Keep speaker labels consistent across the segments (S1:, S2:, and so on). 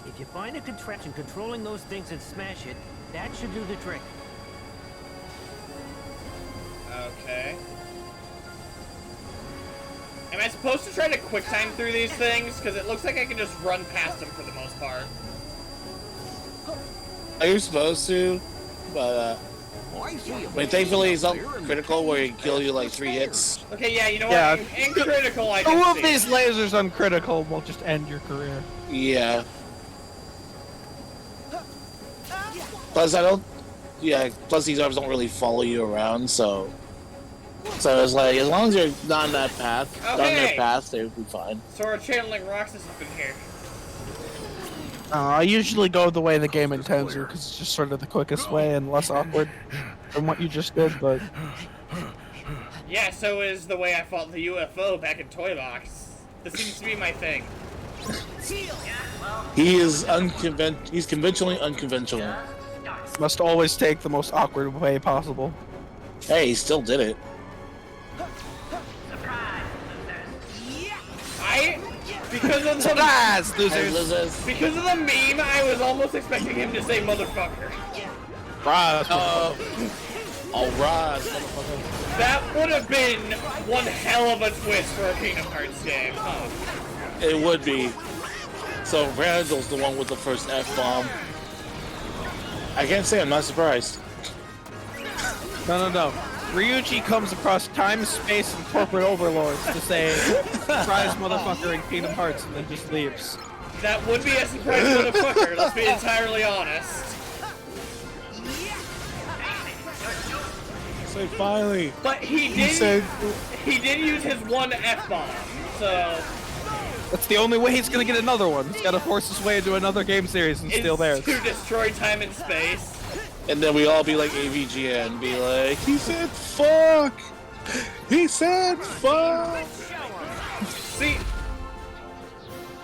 S1: If you find a contraption controlling those things and smash it, that should do the trick.
S2: Okay. Am I supposed to try to quick time through these things? Because it looks like I can just run past them for the most part.
S3: You're supposed to, but I mean, thankfully it's not critical where he can kill you like 3 hits.
S2: Okay, yeah, you know
S4: Yeah.
S2: what? In critical, I
S4: Two
S2: can
S4: of
S2: see.
S4: these lasers on critical will just end your career.
S3: Yeah. Plus plus these arms don't really follow you around, so it's like, as long as you're not on that path,
S2: Okay.
S3: down their path, they'll be fine.
S2: So we're channeling Roxas up in here.
S4: I usually go the way the game intends to, because it's just sort of the quickest way and less awkward than what you just did, but...
S2: Yeah, so is the way I fought the UFO back in Toy Box. This seems to be my thing.
S3: He is he's conventionally unconventional.
S4: Must always take the most awkward way possible.
S3: Hey, he still did it.
S2: Because of the
S4: Surprise,
S3: Hey,
S4: losers!
S3: losers.
S2: because of the meme, I was almost expecting him to say motherfucker.
S4: Surprise!
S3: Alright, motherfucker.
S2: That would have been one hell of a twist for a Kingdom Hearts game, huh?
S3: It would be. So Randall's the one with the first F-bomb. I can't say I'm not surprised.
S4: No. Ryuji comes across time, space, and corporate overlords to say, surprise motherfucker in Kingdom Hearts, and then just leaves.
S2: That would be a surprise motherfucker, let's be entirely honest.
S3: So finally.
S2: But he did use his one F-bomb, so...
S4: That's the only way he's gonna get another one. He's gotta force his way into another game series and steal theirs.
S2: To destroy time and space.
S3: And then we all be like AVGN and be like, he said fuck! He said fuck!
S2: See,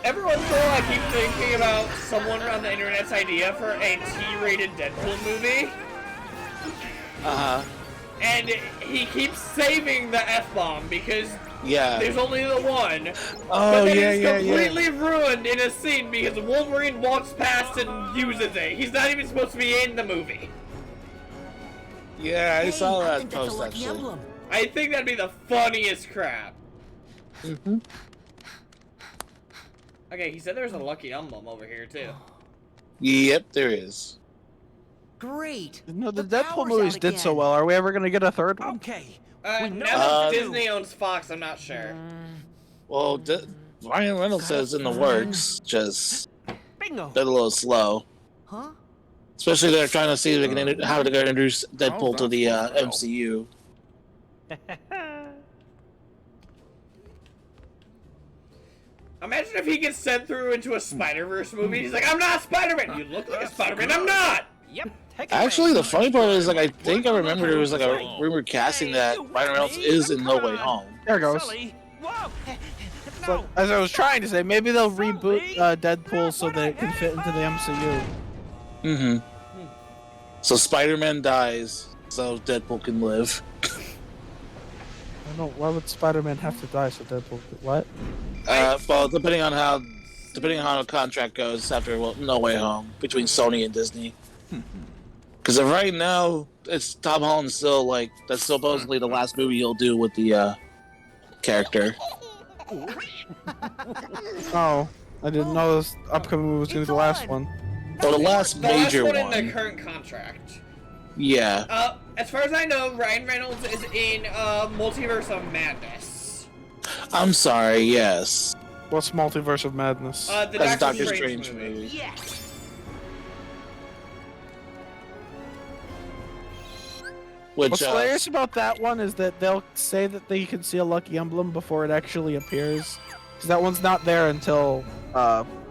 S2: every once in a while I keep thinking about someone on the internet's idea for a T-rated Deadpool movie.
S3: Uh-huh.
S2: And he keeps saving the F-bomb because
S3: Yeah.
S2: there's only the one.
S3: Oh,
S2: but then
S3: yeah,
S2: it's
S3: yeah,
S2: completely ruined in a scene because Wolverine walks past and uses it. He's not even supposed to be in the movie.
S3: Yeah, I saw
S1: I
S3: that
S1: think that's a
S3: post
S1: lucky
S3: actually.
S1: emblem.
S2: I think that'd be the funniest crap.
S3: Mm-hmm.
S2: Okay, he said there's a lucky emblem over here too.
S3: Yep, there is.
S1: Great.
S4: No, the
S1: The
S4: Deadpool
S1: power's
S4: movies
S1: out
S4: did so
S1: again.
S4: well. Are we ever gonna get a third one?
S1: Okay.
S2: Now
S1: We know
S2: that
S3: what to
S2: Disney owns Fox, I'm not sure.
S3: Well, Ryan Reynolds says in the works, just
S1: Bingo.
S3: been a little slow.
S1: Huh?
S3: Especially they're trying to see if they can how they're going to introduce Deadpool to the MCU.
S2: Imagine if he gets sent through into a Spider-Verse movie. He's like, I'm not Spider-Man. You look like a Spider-Man. I'm not.
S1: Yep. Take it
S3: Actually,
S1: away.
S3: the funny part is, like, I think I remember there was like a rumor casting that Ryan Reynolds is in No Way Home.
S4: There it goes.
S1: Sully. Whoa.
S4: But as I was trying to say, maybe they'll reboot Deadpool so that it can fit into the MCU.
S3: Mm-hmm. So Spider-Man dies, so Deadpool can live.
S4: I don't. Why would Spider-Man have to die so Deadpool? What?
S3: Well, depending on how the contract goes after No Way Home between Sony and Disney. Because right now, it's Tom Holland still like that's supposedly the last movie he'll do with the character.
S4: Oh, I didn't know this upcoming movie was gonna be the last one.
S3: So the last major
S2: one in
S3: one.
S2: the current contract.
S3: Yeah.
S2: As far as I know, Ryan Reynolds is in Multiverse of Madness.
S3: I'm sorry. Yes.
S4: What's Multiverse of Madness?
S2: The
S3: That's a
S2: Doctor
S3: Doctor
S2: Strange,
S3: Strange
S2: movie.
S3: movie.
S1: Yes.
S3: Which
S4: What's hilarious about that one is that they'll say that they can see a lucky emblem before it actually appears. Because that one's not there until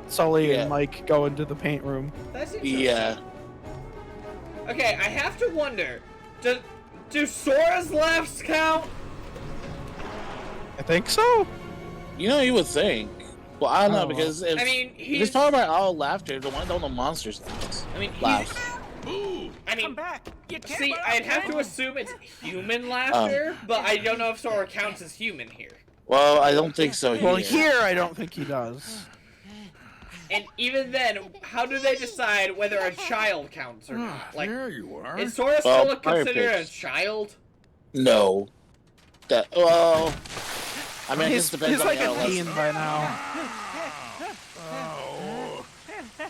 S4: Sully
S3: Yeah.
S4: and Mike go into the paint room.
S2: That's interesting.
S3: yeah.
S2: Okay, I have to wonder, do Sora's laughs count?
S4: I think so.
S3: You know, you would think. Well, I don't know
S4: Oh.
S3: because if
S2: I mean,
S3: if
S2: he's.
S3: it's talking about all laughter, the one don't know monsters.
S2: I mean,
S3: Laugh.
S2: I mean,
S1: Come back. You can't
S2: see,
S1: run
S2: I'd
S1: out
S2: have
S1: of
S2: to
S1: time.
S2: assume it's human laughter, but I don't know if Sora counts as human here.
S3: Well, I don't think so.
S4: Well,
S3: here.
S4: here I don't think he does.
S2: And even then, how do they decide whether a child counts or not? Like,
S5: there you are.
S2: is Sora
S3: Well,
S2: still considered a
S3: Firefish.
S2: child?
S3: No. Well, I mean, it
S4: He's,
S3: just depends
S4: he's
S3: on
S4: like
S3: the
S4: a
S3: adolescent.
S4: teen by now.
S5: Oh,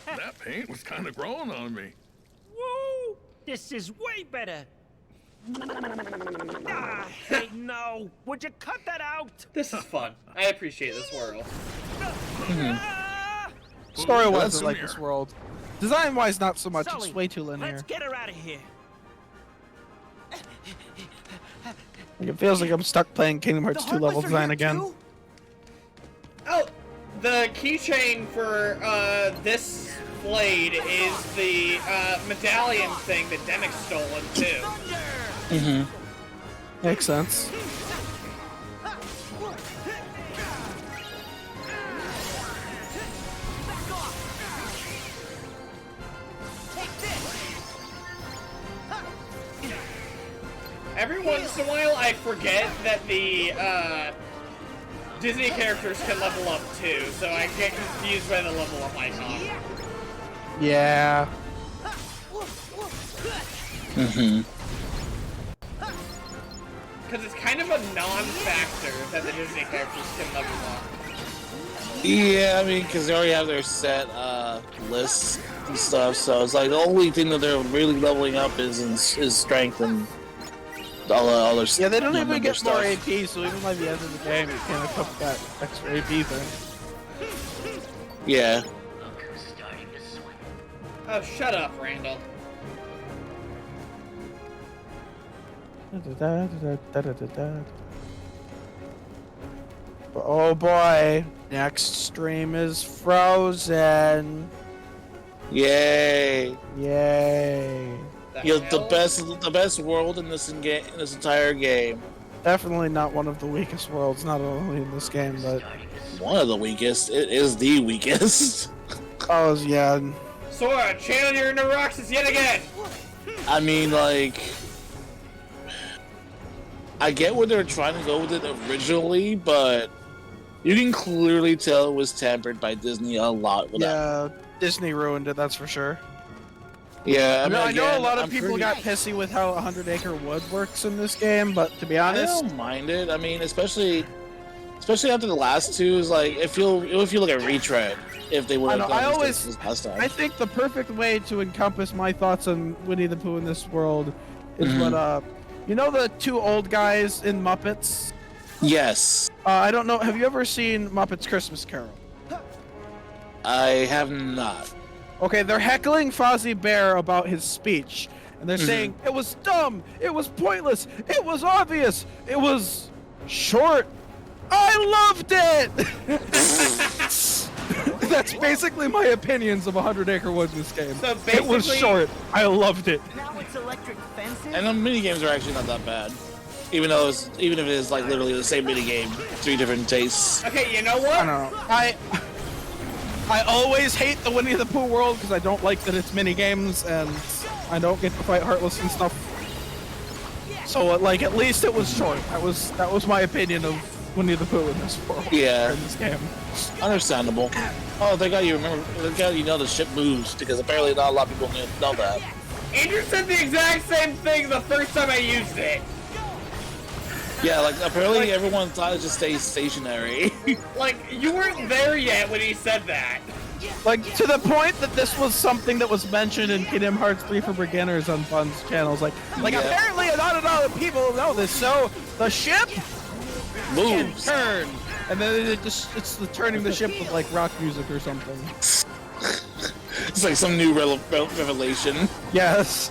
S5: that paint was kind of growing on me.
S1: Woo! This is way better. Ah, hey, no. Would you cut that out?
S2: This is fun. I appreciate this world.
S1: Ah!
S4: Story-wise,
S5: Listen
S4: I like
S5: here.
S4: this world. Design-wise, not so much.
S1: Sully,
S4: It's way too linear.
S1: let's get her out of here.
S4: Like, it feels like I'm stuck playing Kingdom Hearts 2 level design again.
S2: Oh, the keychain for this blade is the medallion thing that Demic's stolen too.
S4: Makes sense.
S2: Every once in a while, I forget that the Disney characters can level up too, so I get confused by the level up icon.
S4: Yeah.
S2: Because it's kind of a non-factor that the Disney characters can level up.
S3: Yeah, I mean, because they already have their set lists and stuff, so it's like the only thing that they're really leveling up is strength and all the other
S4: Yeah, they don't even
S3: number
S4: get more
S3: stuff.
S4: AP, so even by the end of the game, you can't equip that extra AP thing.
S3: Yeah.
S2: Oh, shut up, Randall.
S4: Oh boy, next stream is Frozen.
S3: Yay.
S4: Yay.
S3: You know,
S2: hell?
S3: the best world in this entire game.
S4: Definitely not one of the weakest worlds, not only in this game, but...
S3: One of the weakest. It is the weakest.
S4: Oh, yeah.
S2: Sora, channel your inner Roxas yet again!
S3: I mean, like, I get where they're trying to go with it originally, but you can clearly tell it was tempered by Disney a lot with that.
S4: Yeah, Disney ruined it, that's for sure.
S3: Yeah,
S4: I know
S3: again,
S4: a lot of
S3: I'm
S4: people
S3: pretty-
S4: got pissy with how 100 Acre Wood works in this game, but to be
S3: I
S4: honest,
S3: don't mind it. I mean, especially after the last two, is like it would feel like a retread if they would
S4: I
S3: have
S4: know, I
S3: done
S4: always-
S3: this last time.
S4: I think the perfect way to encompass my thoughts on Winnie the Pooh in this world is
S3: Mhm.
S4: what, you know the two old guys in Muppets?
S3: Yes,
S4: I don't know, have you ever seen Muppets Christmas Carol?
S3: I have not.
S4: Okay, they're heckling Fozzie Bear about his speech, and they're
S3: Mhm.
S4: saying, it was dumb, it was pointless, it was obvious, it was short. I loved it! That's basically my opinions of 100 Acre Wood in this game.
S2: So
S4: It was
S2: basically-
S4: short, I loved it.
S1: Now it's electric fences?
S3: And the mini games are actually not that bad, even if it is like literally the same mini game, 3 different tastes.
S2: Okay, you know
S4: I
S2: what?
S4: don't know. I always hate the Winnie the Pooh world because I don't like that it's mini games and I don't get to fight Heartless and stuff. So like at least it was short. That was my opinion of Winnie the Pooh in this world.
S3: Yeah.
S4: In this game.
S3: Understandable. Oh, thank God you remember. Thank God you know the ship moves, because apparently not a lot of people know that.
S2: Andrew said the exact same thing the first time I used it.
S3: Yeah, like apparently everyone thought it just stays stationary.
S2: Like, you weren't there yet when he said that.
S4: Like to the point that this was something that was mentioned in Kingdom Hearts 3 for Beginners on Fun's channels. Like
S3: Yeah.
S4: apparently not a lot of people know this. So the ship can
S3: Moves.
S4: turn, and then it's the turning the ship with like rock music or something.
S3: It's like some new revelation.
S4: Yes.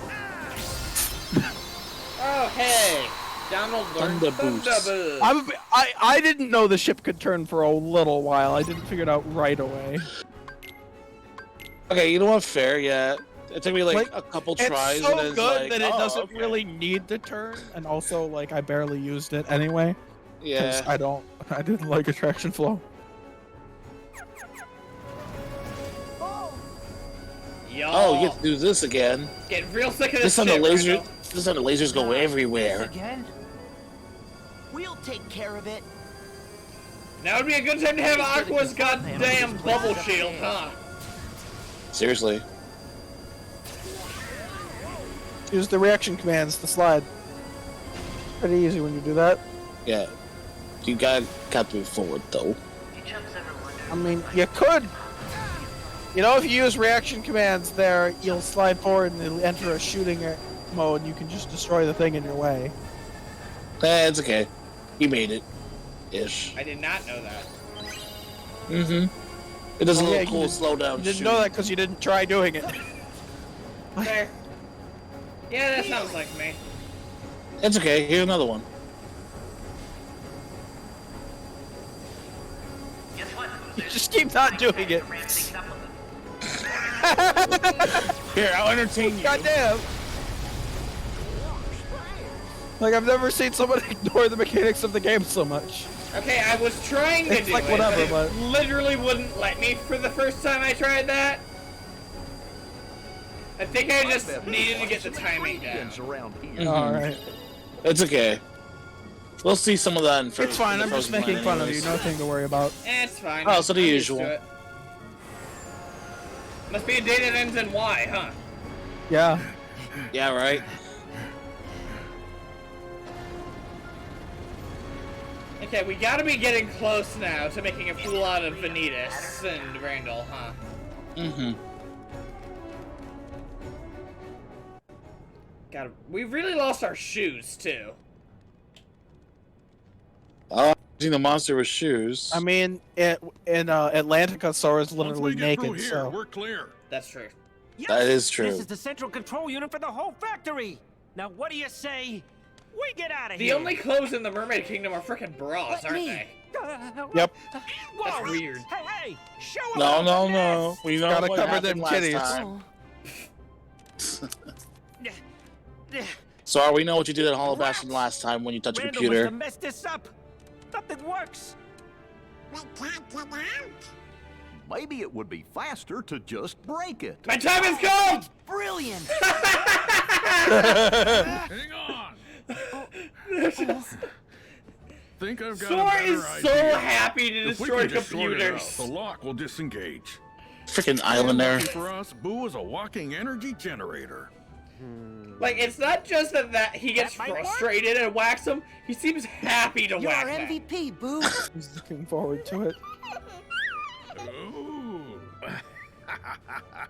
S2: Oh, hey. Donald learned
S3: Thunder boost.
S2: Thunder boost.
S4: I didn't know the ship could turn for a little while. I didn't figure it out right away.
S3: Okay, you know what? Fair, yeah. It took me like a couple tries.
S4: It's so
S3: and then
S4: good
S3: like,
S4: that it
S3: oh,
S4: doesn't
S3: okay.
S4: really need to turn, and also like I barely used it anyway. 'Cause
S3: Yeah.
S4: I didn't like attraction flow.
S2: Yo.
S3: Oh, you get to do this again.
S2: Getting real sick of
S3: This
S2: this
S3: time the
S2: shit,
S3: laser.
S2: Randall.
S3: This time the lasers go everywhere.
S1: Again? We'll take care of it.
S2: Now would be a good time to have Aqua's goddamn bubble shield, huh?
S3: Seriously.
S4: Use the reaction commands to slide. Pretty easy when you do that.
S3: Yeah. You got to move forward, though.
S4: I mean, you could. You know, if you use reaction commands there, you'll slide forward and it'll enter a shooting mode. You can just destroy the thing in your way.
S3: It's okay. You made it. Ish.
S2: I did not know that.
S3: Mm-hmm. It does a
S4: Yeah,
S3: little
S4: you
S3: cool
S4: didn't-
S3: slow down
S4: You didn't
S3: shooting.
S4: know that because you didn't try doing it.
S2: Fair. Yeah, that sounds like me.
S3: It's okay. Here's another one.
S4: You just keep not doing it.
S3: Here, I'll entertain you.
S4: Goddamn. Like, I've never seen someone ignore the mechanics of the game so much.
S2: Okay, I was trying to
S4: It's
S2: do
S4: like
S2: it,
S4: whatever,
S2: but
S4: but-
S2: it literally wouldn't let me for the first time I tried that. I think I just needed to get the timing down.
S4: Alright.
S3: It's okay. We'll see some of that in
S4: It's fine, I'm just making fun of you. Nothing to worry about.
S2: It's fine.
S3: Oh, so the
S2: I'm used to
S3: usual.
S2: it. Must be a day that ends in Y, huh?
S4: Yeah.
S3: Yeah, right?
S2: Okay, we gotta be getting close now to making a fool out of Vanitas and Randall, huh?
S3: Mm-hmm.
S2: God, we really lost our shoes, too.
S3: Oh, using the monster with shoes.
S4: I mean, in Atlantica, Sora's
S5: Once
S4: literally
S5: we get through
S4: naked,
S5: here,
S4: so.
S5: we're clear.
S2: That's true.
S3: That is true.
S1: This is the central control unit for the whole factory. Now, what do you say? We get out of
S2: The
S1: here.
S2: only clothes in the Mermaid Kingdom are frickin' bras, aren't they?
S4: Yep.
S1: Whoa.
S2: That's weird.
S1: Hey, hey! Show 'em
S3: No,
S1: off
S3: no,
S1: the
S3: no.
S1: mess.
S3: We know
S4: Gotta
S3: what
S4: cover
S3: happened
S4: them
S3: last
S4: kitties.
S3: time. Sorry, we know what you did at Hollow Bastion last time when you touched the
S1: Randall must
S3: computer.
S1: have messed this up. Nothing works.
S6: Maybe it would be faster to just break it.
S2: My time has come!
S1: Brilliant.
S5: Hang on. Think I've got a
S2: Sora
S5: better
S2: is so
S5: idea.
S2: happy to
S5: If we
S2: destroy
S5: can just sort it out,
S2: computers.
S5: the lock will disengage.
S3: Freaking islander.
S5: Lucky for us, Boo is a walking energy generator.
S2: Like, it's not just that he gets
S1: That might work.
S2: frustrated and whacks him, he seems happy to
S7: You're
S2: whack
S7: our
S2: them.
S7: MVP, Boo.
S4: He's looking forward to it.
S5: Ooh.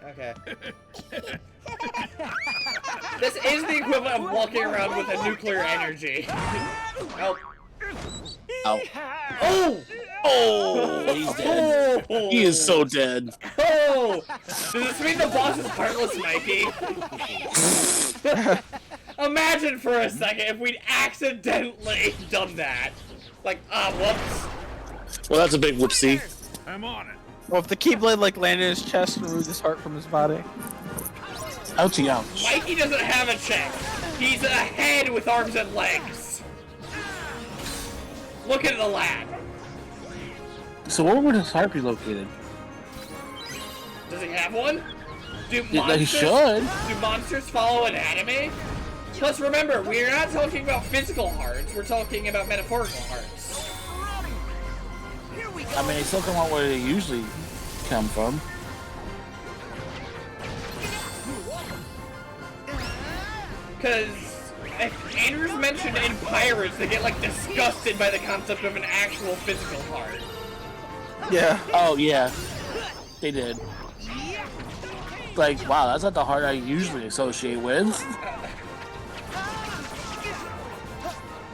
S2: Okay. This is the equivalent of walking around with a nuclear energy. Oh.
S3: Ow.
S2: Oh!
S3: Oh, he's dead.
S2: Oh!
S3: He is so dead.
S2: Oh! Does this mean the boss is heartless, Mikey? Imagine for a second if we'd accidentally done that. Like, whoops.
S3: Well, that's a big whoopsie.
S5: I'm on it.
S4: Well, if the Keyblade like landed in his chest and removed his heart from his body.
S3: Ouchie, ouch.
S2: Mikey doesn't have a check. He's a head with arms and legs. Look at the lad.
S3: So where would his heart be located?
S2: Does he have one? Do
S3: He
S2: monsters,
S3: should.
S2: do monsters follow anatomy? Plus, remember, we're not talking about physical hearts. We're talking about metaphorical hearts.
S3: I mean, they still come out where they usually come from.
S2: Because Andrew's mentioned in Pirates, they get like disgusted by the concept of an actual physical heart.
S4: Yeah.
S3: Oh, yeah. They did. Like, wow, that's not the heart I usually associate with.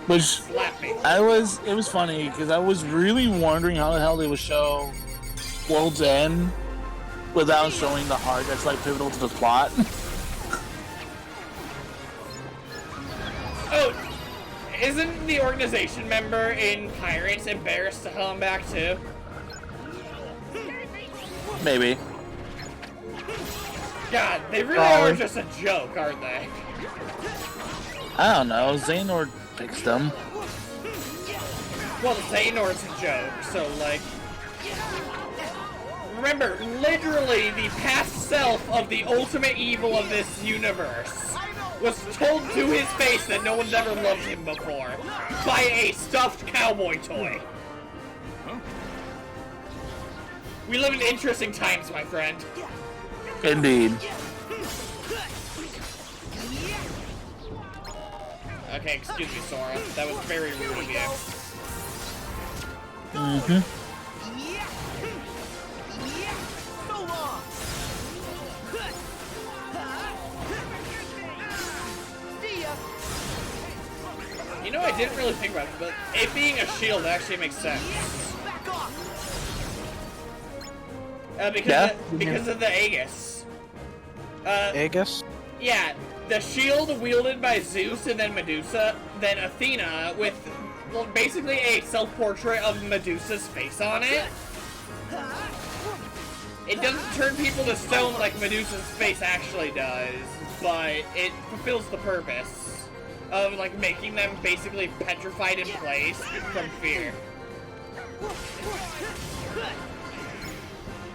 S3: Which,
S2: Slap me.
S3: it was funny, because I was really wondering how the hell they would show World's End without showing the heart that's, like, pivotal to the plot.
S2: Oh, isn't the organization member in Pirates embarrassed to come back too?
S3: Maybe.
S2: God, they really
S3: Probably.
S2: are just a joke, aren't they?
S3: I don't know, Xehanort picks them.
S2: Well, Xehanort's a joke, so like... Remember, literally the past self of the ultimate evil of this universe was told to his face that no one's ever loved him before by a stuffed cowboy toy. We live in interesting times, my friend.
S3: Indeed.
S2: Okay, excuse me, Sora. That was very rude of you.
S3: Mm-hmm.
S2: You know, I didn't really think about it, but it being a shield actually makes sense. Because of the Aegis.
S4: Aegis?
S2: Yeah, the shield wielded by Zeus and then Medusa, then Athena with basically a self-portrait of Medusa's face on it. It doesn't turn people to stone like Medusa's face actually does, but it fulfills the purpose of like making them basically petrified in place from fear.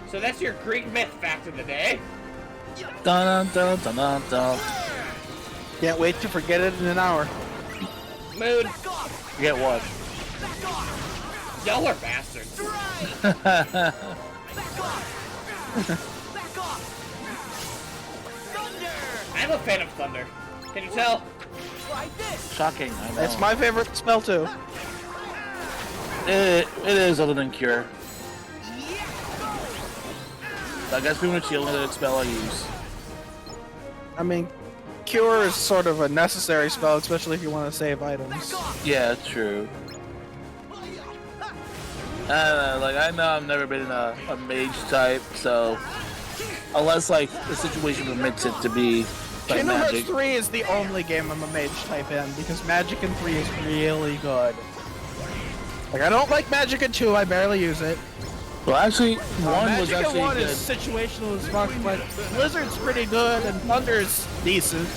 S2: So that's your Greek myth fact of the day.
S3: Dun dun dun dun dun.
S4: Can't wait to forget it in an hour.
S2: Mood.
S3: Forget what?
S2: Y'all are bastards. I'm a fan of thunder. Can you tell?
S3: Shocking, I know.
S4: It's my favorite spell too.
S3: It is other than Cure. I guess pretty much the only spell I use.
S4: I mean, Cure is sort of a necessary spell, especially if you want to save items.
S3: Yeah, true. I don't know, like, I know I've never been a mage type, so unless like the situation permits it to be like
S4: Kingdom Hearts
S3: magic.
S4: 3 is the only game I'm a mage type in, because Magic in 3 is really good. Like, I don't like Magic in 2, I barely use it.
S3: Well, actually, one was
S4: Magic in
S3: actually
S4: 1
S3: good.
S4: is situational as fuck, but Blizzard's pretty good, and Thunder's decent.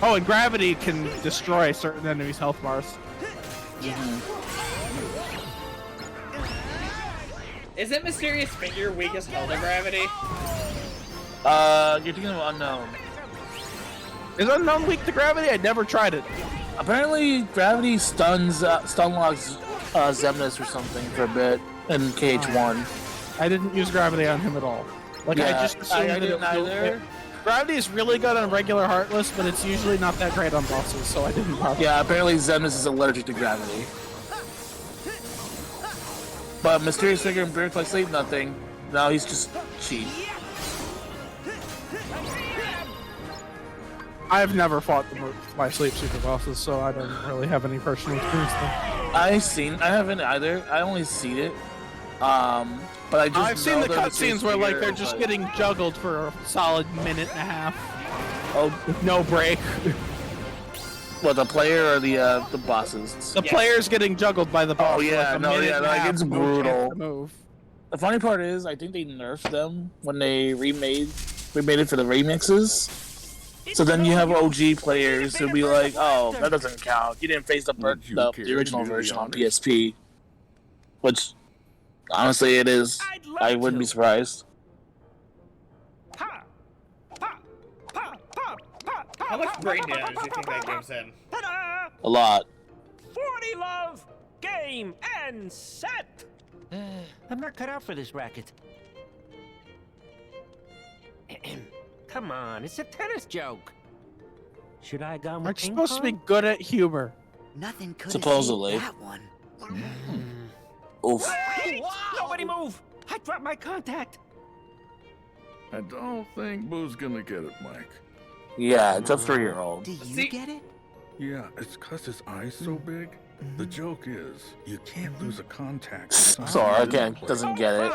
S4: Oh, and Gravity can destroy certain enemies' health bars.
S2: Isn't Mysterious Finger weak as hell to gravity?
S3: You're thinking of Unknown.
S4: Is Unknown weak to Gravity? I never tried it.
S3: Apparently, Gravity stun locks Xemnas or something for a bit in KH1.
S4: I didn't use Gravity on him at all. Like, I
S3: Yeah,
S4: just assumed
S3: I
S4: that
S3: didn't either.
S4: Gravity is really good on regular Heartless, but it's usually not that great on bosses, so I didn't bother.
S3: Yeah, apparently Xemnas is allergic to gravity. But Mysterious Figure and Birth by Sleep, nothing. No, he's just cheap.
S4: I've never fought my sleep super bosses, so I don't really have any personal experience there.
S3: I haven't either. I only seen it. But I just
S4: I've seen the
S3: know that Mysterious
S4: cutscenes where like
S3: Figure,
S4: they're just
S3: but-
S4: getting juggled for a solid minute and a half.
S3: Oh,
S4: With no break.
S3: what, the player or the bosses?
S4: The
S2: Yes.
S4: player's getting juggled by the boss.
S3: Oh, yeah,
S4: for like a
S3: no,
S4: minute
S3: yeah,
S4: and a
S3: like,
S4: half,
S3: it's
S4: no chance
S3: brutal.
S4: to move.
S3: The funny part is, I think they nerfed them when they remade it for the remixes. So then you have OG players who'll be like, "Oh, that doesn't count. You didn't face the original version on PSP," which honestly it is. I wouldn't be surprised.
S2: How much brain damage do you think that gives him?
S1: Ta-da!
S3: A lot.
S1: 40 love, game, and set! I'm not cut out for this racket. Come on, it's a tennis joke. Should I have gone with
S4: Aren't you
S1: ping
S4: supposed to be
S1: pong?
S4: good at humor?
S7: Nothing could
S3: Supposedly.
S7: have that one.
S3: Oof.
S1: Wait! Nobody move! I dropped my contact.
S5: I don't think Boo's gonna get it, Mike.
S3: Yeah, it's a 3-year-old.
S7: Do you
S2: See-
S7: get it?
S5: Yeah, it's 'cause his eye's so big. The joke is, you can't lose a contact.
S3: Sorry, again, doesn't get it.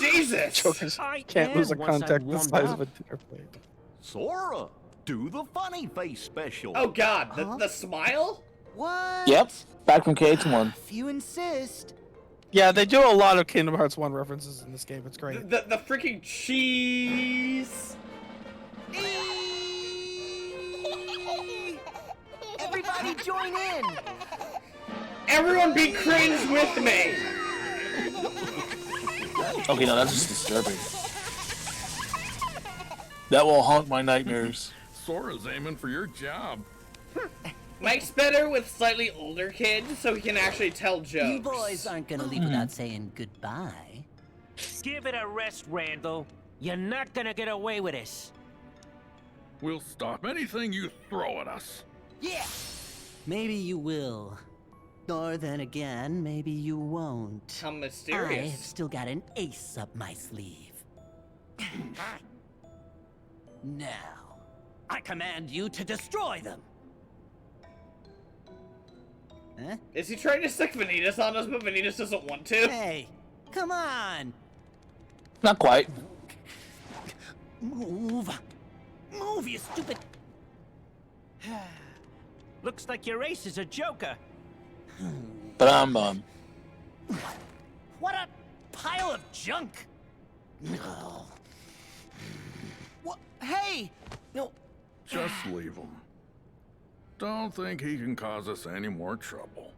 S2: Jesus!
S4: Jokers
S1: I
S4: can't lose a
S1: am once I've
S4: contact the
S1: warmed
S4: size
S1: up.
S4: of a dinner plate.
S6: Sora, do the funny face special.
S2: Oh god,
S7: Huh?
S2: the smile?
S7: What?
S3: Yep, back from KH1.
S7: If you insist.
S4: Yeah, they do a lot of Kingdom Hearts 1 references in this game. It's great.
S2: The freaking cheese!
S7: Everybody join in.
S2: Everyone be cringe with me!
S3: Okay, no, that's just disturbing. That will haunt my nightmares.
S5: Sora's aiming for your job.
S2: Mike's better with slightly older kids, so he can actually tell jokes.
S7: You boys aren't gonna leave without saying goodbye.
S1: Give it a rest, Randall. You're not gonna get away with this.
S5: We'll stop anything you throw at us.
S7: Yeah! Maybe you will. Or then again, maybe you won't.
S2: How
S7: I have
S2: mysterious.
S7: still got an ace up my sleeve. Now, I command you to destroy them. Huh?
S2: Is he trying to stick Vanitas on us, but Vanitas doesn't want to?
S7: Hey, come on!
S3: Not quite.
S7: Move! Move, you stupid...
S1: Looks like your ace is a joker.
S3: But I'm
S7: What a pile of junk! What? Hey! No.
S5: Just leave him. Don't think he can cause us any more trouble.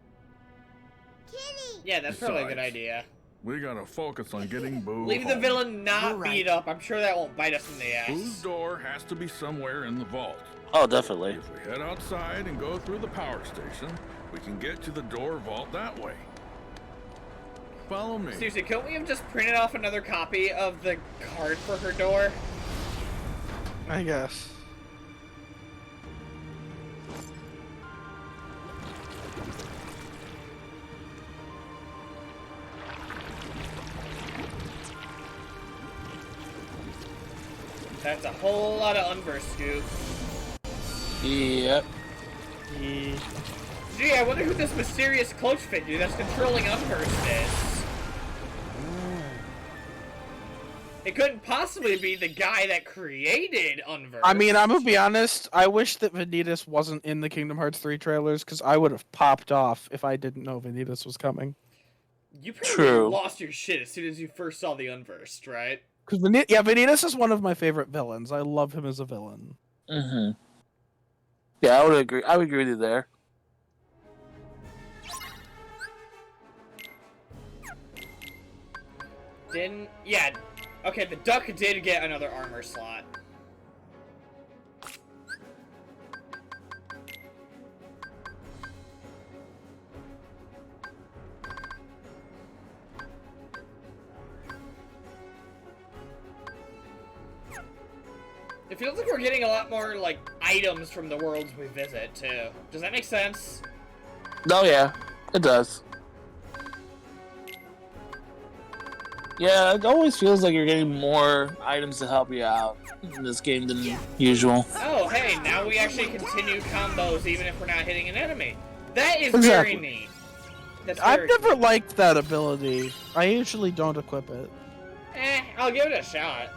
S2: Yeah, that's probably a good
S5: Besides,
S2: idea.
S5: We gotta focus on getting Boo
S2: Leave the
S5: home.
S2: villain not
S7: You're right.
S2: beat up. I'm sure that won't bite us in the
S5: Boo's
S2: ass.
S5: door has to be somewhere in the vault.
S3: Oh, definitely.
S5: If we head outside and go through the power station, we can get to the door vault that way. Follow me.
S2: Seriously, couldn't we have just printed off another copy of the card for her door?
S4: I guess.
S2: That's a whole lot of unverse scoop.
S3: Yep.
S2: Gee, I wonder who this mysterious cloak figure that's controlling unverse is. It couldn't possibly be the guy that created unverse.
S4: I mean, I'm gonna be honest. I wish that Vanitas wasn't in the Kingdom Hearts 3 trailers because I would have popped off if I didn't know Vanitas was coming.
S2: You probably
S3: True.
S2: lost your shit as soon as you first saw the unversed, right?
S4: Because Vanitas is one of my favorite villains. I love him as a villain.
S3: Mm-hmm. Yeah, I would agree. I would agree with you there.
S2: Didn't... Yeah. Okay, the duck did get another armor slot. It feels like we're getting a lot more, like, items from the worlds we visit, too. Does that make sense?
S3: Oh yeah, it does. Yeah, it always feels like you're getting more items to help you out in this game than usual.
S2: Oh, hey, now we actually continue combos even if we're not hitting an enemy. That is
S4: Exactly.
S2: very neat. That's
S4: I've
S2: very
S4: never liked that ability. I usually don't equip it.
S2: I'll give it a shot.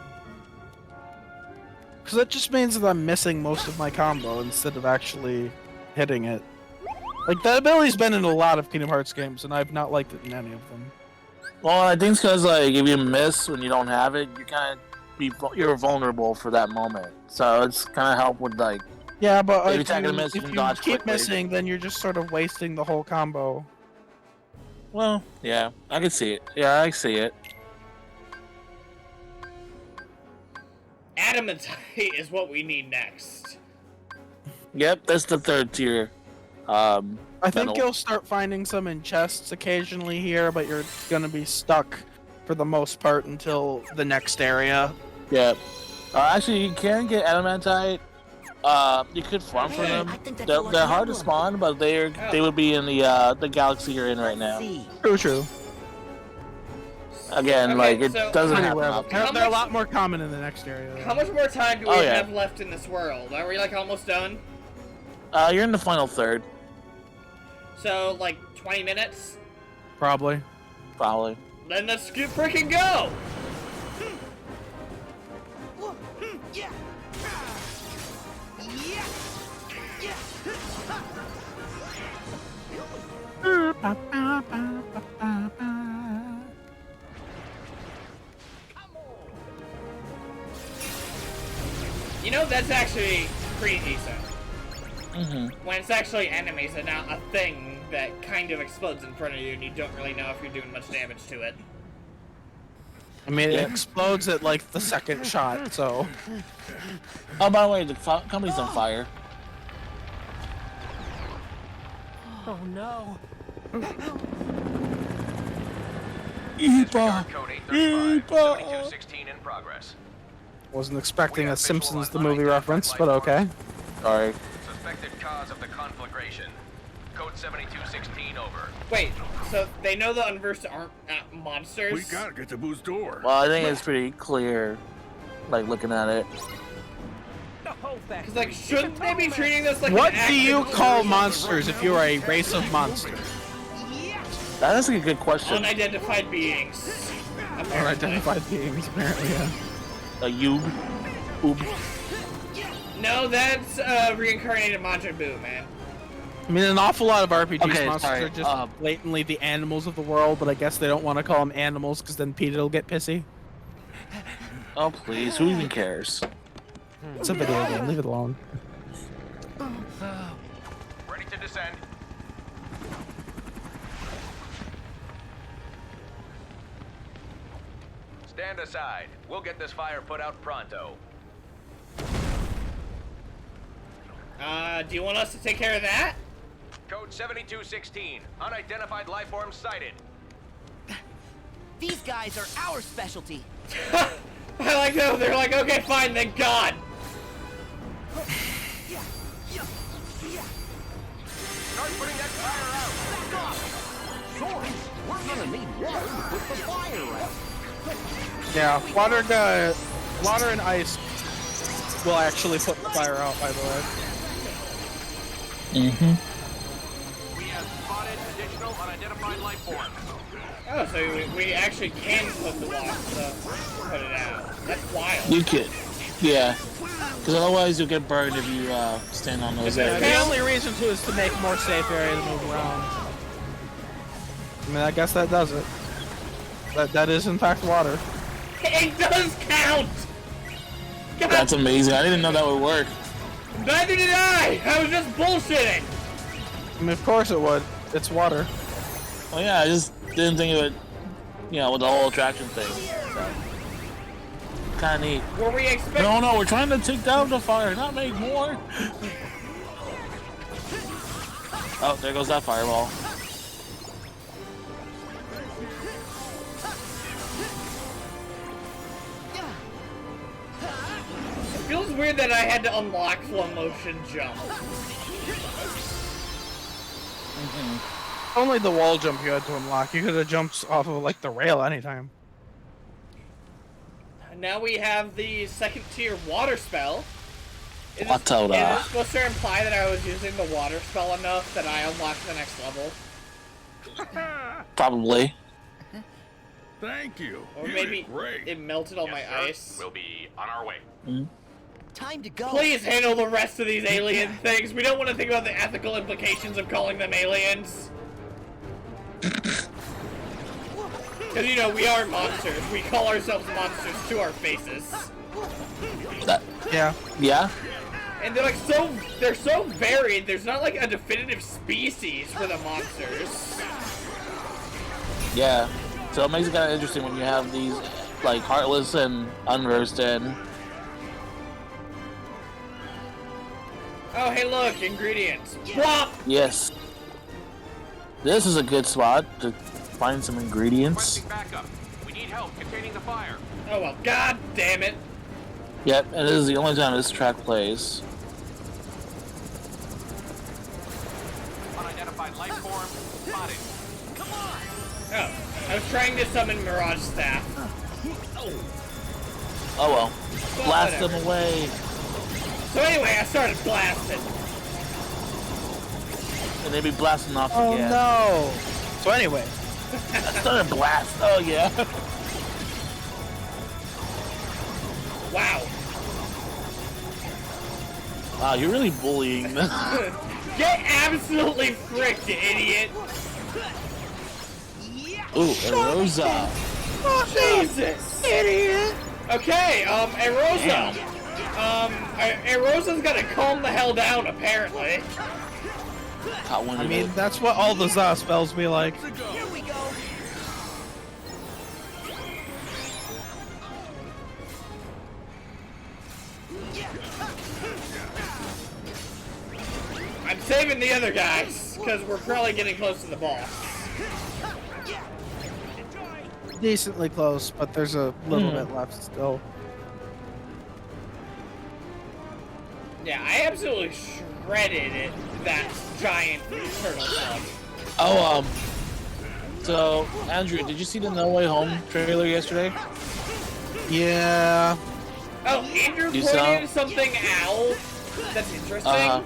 S4: Because it just means that I'm missing most of my combo instead of actually hitting it. Like, that ability's been in a lot of Kingdom Hearts games, and I've not liked it in any of them.
S3: Well, I think it's because like if you miss when you don't have it, you're vulnerable for that moment. So it's kind of help with like
S4: Yeah, but
S3: If you
S4: if
S3: tag
S4: you,
S3: and miss, you
S4: if
S3: can
S4: you
S3: dodge
S4: keep
S3: quickly.
S4: missing, then you're just sort of wasting the whole combo.
S3: well, yeah, I can see it. Yeah, I see it.
S2: Adamantite is what we need next.
S3: Yep, that's the third tier.
S4: I think
S3: metal.
S4: you'll start finding some in chests occasionally here, but you're gonna be stuck for the most part until the next area.
S3: Yep. Actually, you can get adamantite. You could farm for
S7: Hey,
S3: them.
S7: I think that's
S3: They're,
S7: a lucky
S3: they're hard to
S7: one.
S3: spawn, but they would be in the galaxy you're in right now.
S7: See.
S4: True.
S3: Again,
S2: Okay,
S3: like it
S2: so-
S3: doesn't
S4: Pretty
S3: happen
S4: rare.
S3: often.
S4: They're,
S2: How
S4: they're a
S2: much-
S4: lot more common in the next area.
S2: How much more time do we
S3: Oh, yeah.
S2: have left in this world? Are we like almost done?
S3: You're in the final third,
S2: So, like 20 minutes?
S4: Probably.
S3: probably.
S2: Then let's get freaking go! You know, that's actually pretty decent.
S3: Mm-hmm.
S2: When it's actually enemies and not a thing that kind of explodes in front of you and you don't really know if you're doing much damage to it.
S4: I mean, it explodes at like the second shot, so.
S3: Oh, by the way, the company's on fire.
S1: Oh no.
S3: Eepa!
S8: Code 835,
S3: Eepa!
S8: 7216 in progress.
S4: Wasn't expecting a Simpsons the movie reference, but okay.
S3: Sorry.
S8: Suspected cause of the conflagration. Code 7216 over.
S2: Wait, so they know the unversed aren't monsters?
S5: We gotta get to Boo's door.
S3: Well, I think it's pretty clear, like looking at it.
S2: Because, like, shouldn't they be treating this like
S4: What
S2: an
S4: do you
S2: active
S4: call
S2: version?
S4: monsters if you are a race of monsters?
S3: That is a good question.
S2: Unidentified beings.
S4: Unidentified beings, apparently, yeah.
S3: A Oob.
S2: No, that's reincarnated Majin Buu, man.
S4: I mean, an awful lot of RPGs
S3: Okay,
S4: monsters
S3: sorry,
S4: are just blatantly the animals of the world, but I guess they don't want to call them animals because then Peter will get pissy.
S3: Oh please, who even cares?
S4: It's a video game, leave it alone.
S8: Ready to descend. Stand aside. We'll get this fire put out pronto.
S2: Do you want us to take care of that?
S8: Code 7216. Unidentified life form sighted.
S9: These guys are our specialty.
S2: I like that. They're like, okay, fine, thank God.
S8: Start putting that fire out.
S6: Sorry, we're gonna need water to put the fire out.
S4: Yeah, water and ice will actually put the fire out, by the way.
S8: We have spotted additional unidentified life forms.
S2: Oh, so we actually can put the water to put it out. That's wild.
S3: You could. Yeah. Because otherwise you'll get burned if you stand on those areas.
S4: The only reason to is to make more safe area to move around. I mean, I guess that does it. That is in fact water.
S2: It does count! God,
S3: That's amazing. I didn't know that would work.
S2: neither did I! I was just bullshitting!
S4: I mean, of course it would. It's water.
S3: Oh yeah, I just didn't think of it, you know, with the whole attraction thing. So. Kinda neat.
S2: Were we expecting...
S3: No, we're trying to take down the fire, not make more. Oh, there goes that fireball.
S2: It feels weird that I had to unlock slow motion jump.
S4: Only the wall jump you had to unlock. You could have jumped off of like the rail anytime.
S2: Now we have the second tier water spell. Is this supposed to imply that I was using the water spell enough that I unlocked the next level?
S3: Probably.
S5: Thank you.
S2: Or
S5: You
S2: maybe
S5: did great.
S2: it melted all my
S8: Yes, sir.
S2: ice.
S8: We'll be on our way.
S9: Time to go.
S2: Please handle the rest of these alien things. We don't want to think about the ethical implications of calling them aliens. Because, you know, we are monsters. We call ourselves monsters to our faces.
S4: Yeah.
S3: Yeah?
S2: And they're so varied, there's not like a definitive species for the monsters.
S3: Yeah. So it makes it kind of interesting when you have these, like, heartless and unversed and...
S2: Oh, hey look, ingredients. Plop!
S3: Yes. This is a good spot to find some ingredients.
S8: Requesting backup. We need help containing the fire.
S2: Oh well, god damn it.
S3: Yep, and this is the only time this track plays.
S8: Unidentified life form spotted.
S2: Oh, I was trying to summon Mirage Staff.
S3: Oh well.
S2: Well,
S3: Blast
S2: whatever.
S3: them away.
S2: So anyway, I started blasting.
S3: And they be blasting off
S4: Oh
S3: again.
S4: no. So anyway,
S3: I started blast. Oh yeah.
S2: Wow.
S3: Wow, you're really bullying them.
S2: Get absolutely fricked, you idiot.
S3: Ooh, Erosa.
S2: Jesus. Idiot. Okay, Erosa. Erosa's gotta calm the hell down, apparently.
S3: Caught one
S4: I
S3: of
S4: mean,
S3: it.
S4: that's what all the Za spells be like.
S9: Here we go.
S2: I'm saving the other guys, because we're probably getting close to the boss.
S4: decently close, but there's a little bit left still.
S2: Yeah, I absolutely shredded it, that giant turtle club.
S3: Oh, so, Andrew, did you see the No Way Home trailer yesterday?
S4: Yeah.
S2: Oh, Andrew
S3: You
S2: pointed
S3: saw?
S2: something out that's interesting.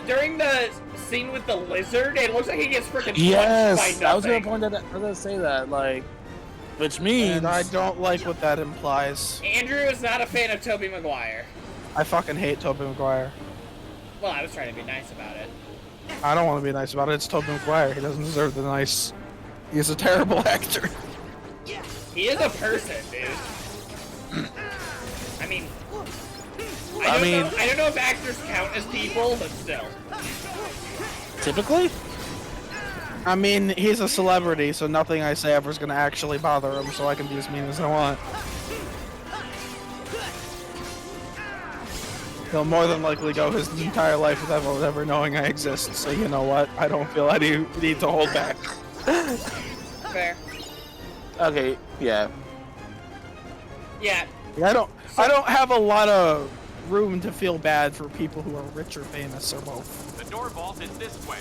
S2: During the scene with the lizard, it looks like he gets freaking
S3: Yes,
S2: punched by
S3: I was gonna
S2: nothing.
S3: point that. I was gonna say that, like, which means
S4: And I don't like what that implies.
S2: Andrew is not a fan of Tobey Maguire.
S4: I fucking hate Tobey Maguire.
S2: Well, I was trying to be nice about it.
S4: I don't want to be nice about it. It's Tobey Maguire. He doesn't deserve the nice. He's a terrible actor.
S2: He is a person, dude. I mean, I don't know if actors count as people, but still.
S3: typically.
S4: I mean, he's a celebrity, so nothing I say ever is going to actually bother him, so I can be as mean as I want. He'll more than likely go his entire life without ever knowing I exist, so you know what? I don't feel any need to hold back.
S2: Fair.
S3: Okay, yeah.
S2: Yeah.
S4: I don't have a lot of room to feel bad for people who are rich or famous or both.
S8: The door vault is this way.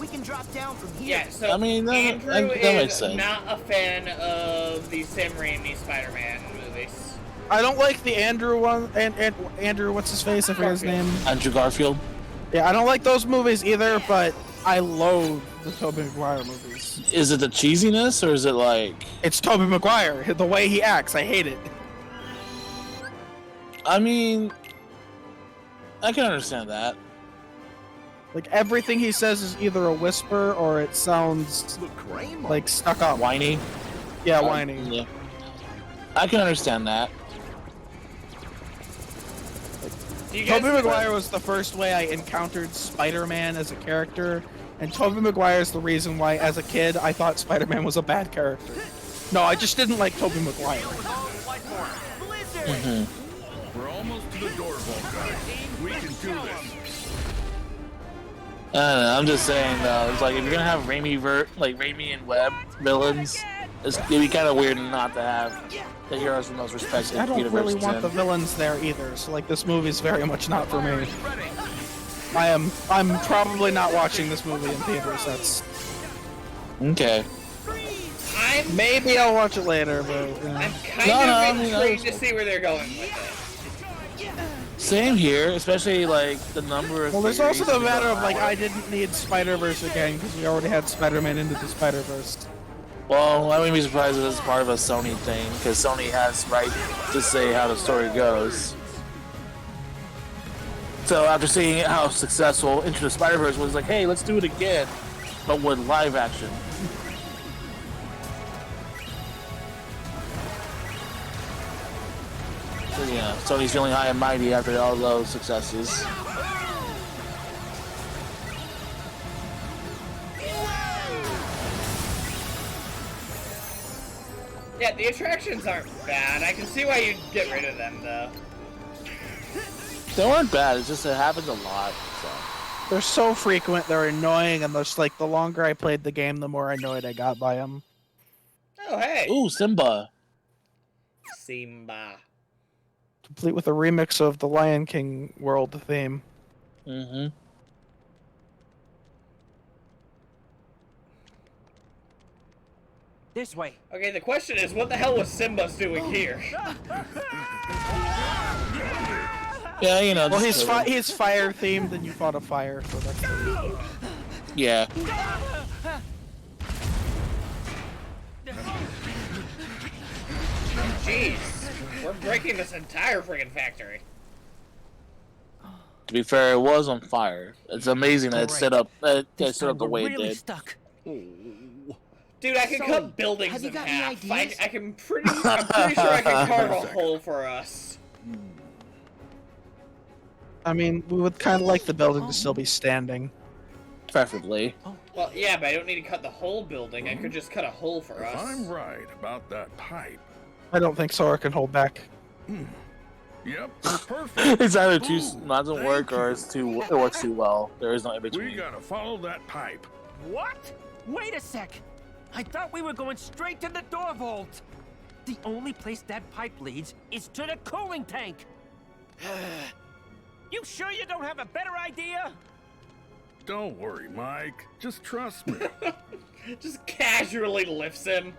S9: We can drop down from here.
S2: Yeah, so
S3: I mean,
S2: Andrew
S3: that makes
S2: is
S3: sense.
S2: not a fan of the Sam Raimi Spider-Man movies.
S4: I don't like the Andrew one, and Andrew, what's his face? I forget his name.
S3: Andrew Garfield.
S4: Yeah, I don't like those movies either, but I loathe the Tobey Maguire movies.
S3: Is it the cheesiness or is it like?
S4: It's Tobey Maguire. The way he acts, I hate it.
S3: I mean, I can understand that.
S4: Like, everything he says is either a whisper or it sounds like stuck up.
S3: Whiny.
S4: Yeah, whiny.
S3: Yeah. I can understand that.
S2: Do you guys
S4: Tobey Maguire was the first way I encountered Spider-Man as a character, and Tobey Maguire's the reason why, as a kid, I thought Spider-Man was a bad character. No, I just didn't like Tobey Maguire.
S5: We're almost to the door vault, guys. We can do this.
S3: I don't know, I'm just saying though. It's like if you're gonna have Raimi and Webb villains, it'd be kind of weird not to have the heroes from those respective
S4: I don't
S3: universes.
S4: really want the villains there either, so like this movie's very much not for me. I'm probably not watching this movie in theaters. That's
S3: Okay.
S4: maybe I'll watch it later, but
S2: I'm kind of intrigued to
S3: no.
S2: see where they're going with it.
S3: Same here, especially like the number of.
S4: well, there's also
S3: theories
S4: the matter
S3: and-
S4: of like I didn't need Spider-Verse again because we already had Spider-Man into the Spider-Verse.
S3: Well, I wouldn't be surprised if it's part of a Sony thing, because Sony has right to say how the story goes. So after seeing how successful Into the Spider-Verse was, like, hey, let's do it again, but with live action. So, yeah, Sony's feeling high and mighty after all those successes.
S2: Yeah, the attractions aren't bad. I can see why you'd get rid of them, though.
S3: They weren't bad, it's just it happens a lot. So.
S4: They're so frequent, they're annoying, and just like the longer I played the game, the more annoyed I got by them.
S2: Oh, hey.
S3: Ooh, Simba.
S2: Simba.
S4: Complete with a remix of the Lion King world theme.
S3: Mm-hmm.
S1: This way.
S2: Okay, the question is, what the hell was Simba doing here?
S3: Yeah, you know.
S4: Well,
S3: just
S4: he's fire themed, and you fought a fire, so that's the
S3: yeah.
S2: Jeez. We're breaking this entire friggin' factory.
S3: To be fair, it was on fire. It's amazing that it set up. It
S1: This
S3: set up
S1: time
S3: the
S1: we're
S3: way it
S1: really
S3: did.
S1: stuck.
S2: Dude, I can
S9: So,
S2: cut buildings
S9: have you
S2: in
S9: got any
S2: half.
S9: ideas?
S2: I'm pretty sure I can carve a hole for us.
S4: I mean, we would kind of like the building to still be standing.
S3: Preferably.
S2: Well, yeah, but I don't need to cut the whole building. I could just cut a hole for
S5: If
S2: us.
S5: I'm right about that pipe.
S4: I don't think Sora can hold back.
S5: Yep, we're perfect.
S3: It's either too
S5: Ooh,
S3: doesn't
S5: thank
S3: work or
S5: you.
S3: it's too it works too well. There is no in
S5: We
S3: between.
S5: gotta follow that pipe.
S1: What? Wait a sec. I thought we were going straight to the door vault. The only place that pipe leads is to the cooling tank. You sure you don't have a better idea?
S5: Don't worry, Mike. Just trust me.
S2: Just casually lifts him.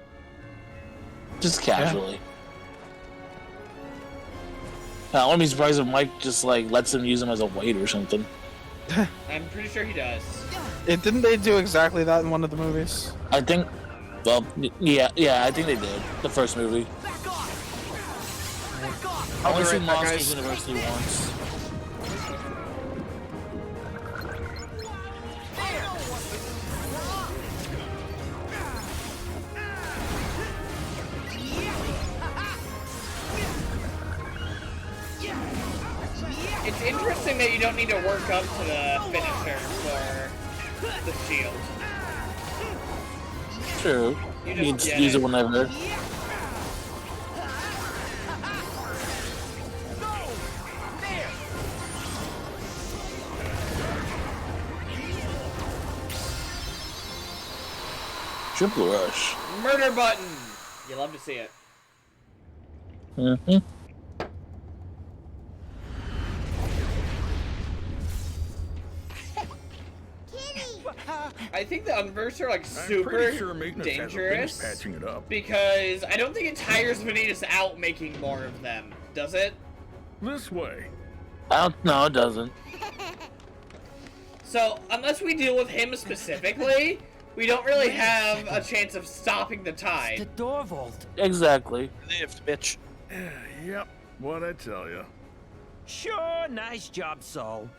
S3: Just casually. I wouldn't be surprised if Mike just like lets him use him as a weight or something.
S2: I'm pretty sure he does.
S4: Didn't they do exactly that in one of the movies?
S3: I think. Well, yeah, I think they did. The first movie. I've only seen Monsters University once.
S2: It's interesting that you don't need to work up to the finisher for the shield.
S3: True.
S2: You
S3: You
S2: just
S3: can
S2: get
S3: use
S2: it.
S3: it whenever. Triple Rush.
S2: Murder button! You love to see it.
S3: Mm-hmm.
S2: I think the unverse are like
S5: I'm
S2: super
S5: pretty sure Magnus has a
S2: dangerous
S5: finish patching it up.
S2: because I don't think it tires Vanitas out making more of them, does it?
S5: This way.
S3: No, it doesn't.
S2: So, unless we deal with him specifically, we don't really have a chance of stopping the
S1: The
S2: tide.
S1: door vault.
S3: Exactly.
S4: Lift, bitch.
S5: Yep, what'd I tell you?
S1: Sure, nice job, Sol.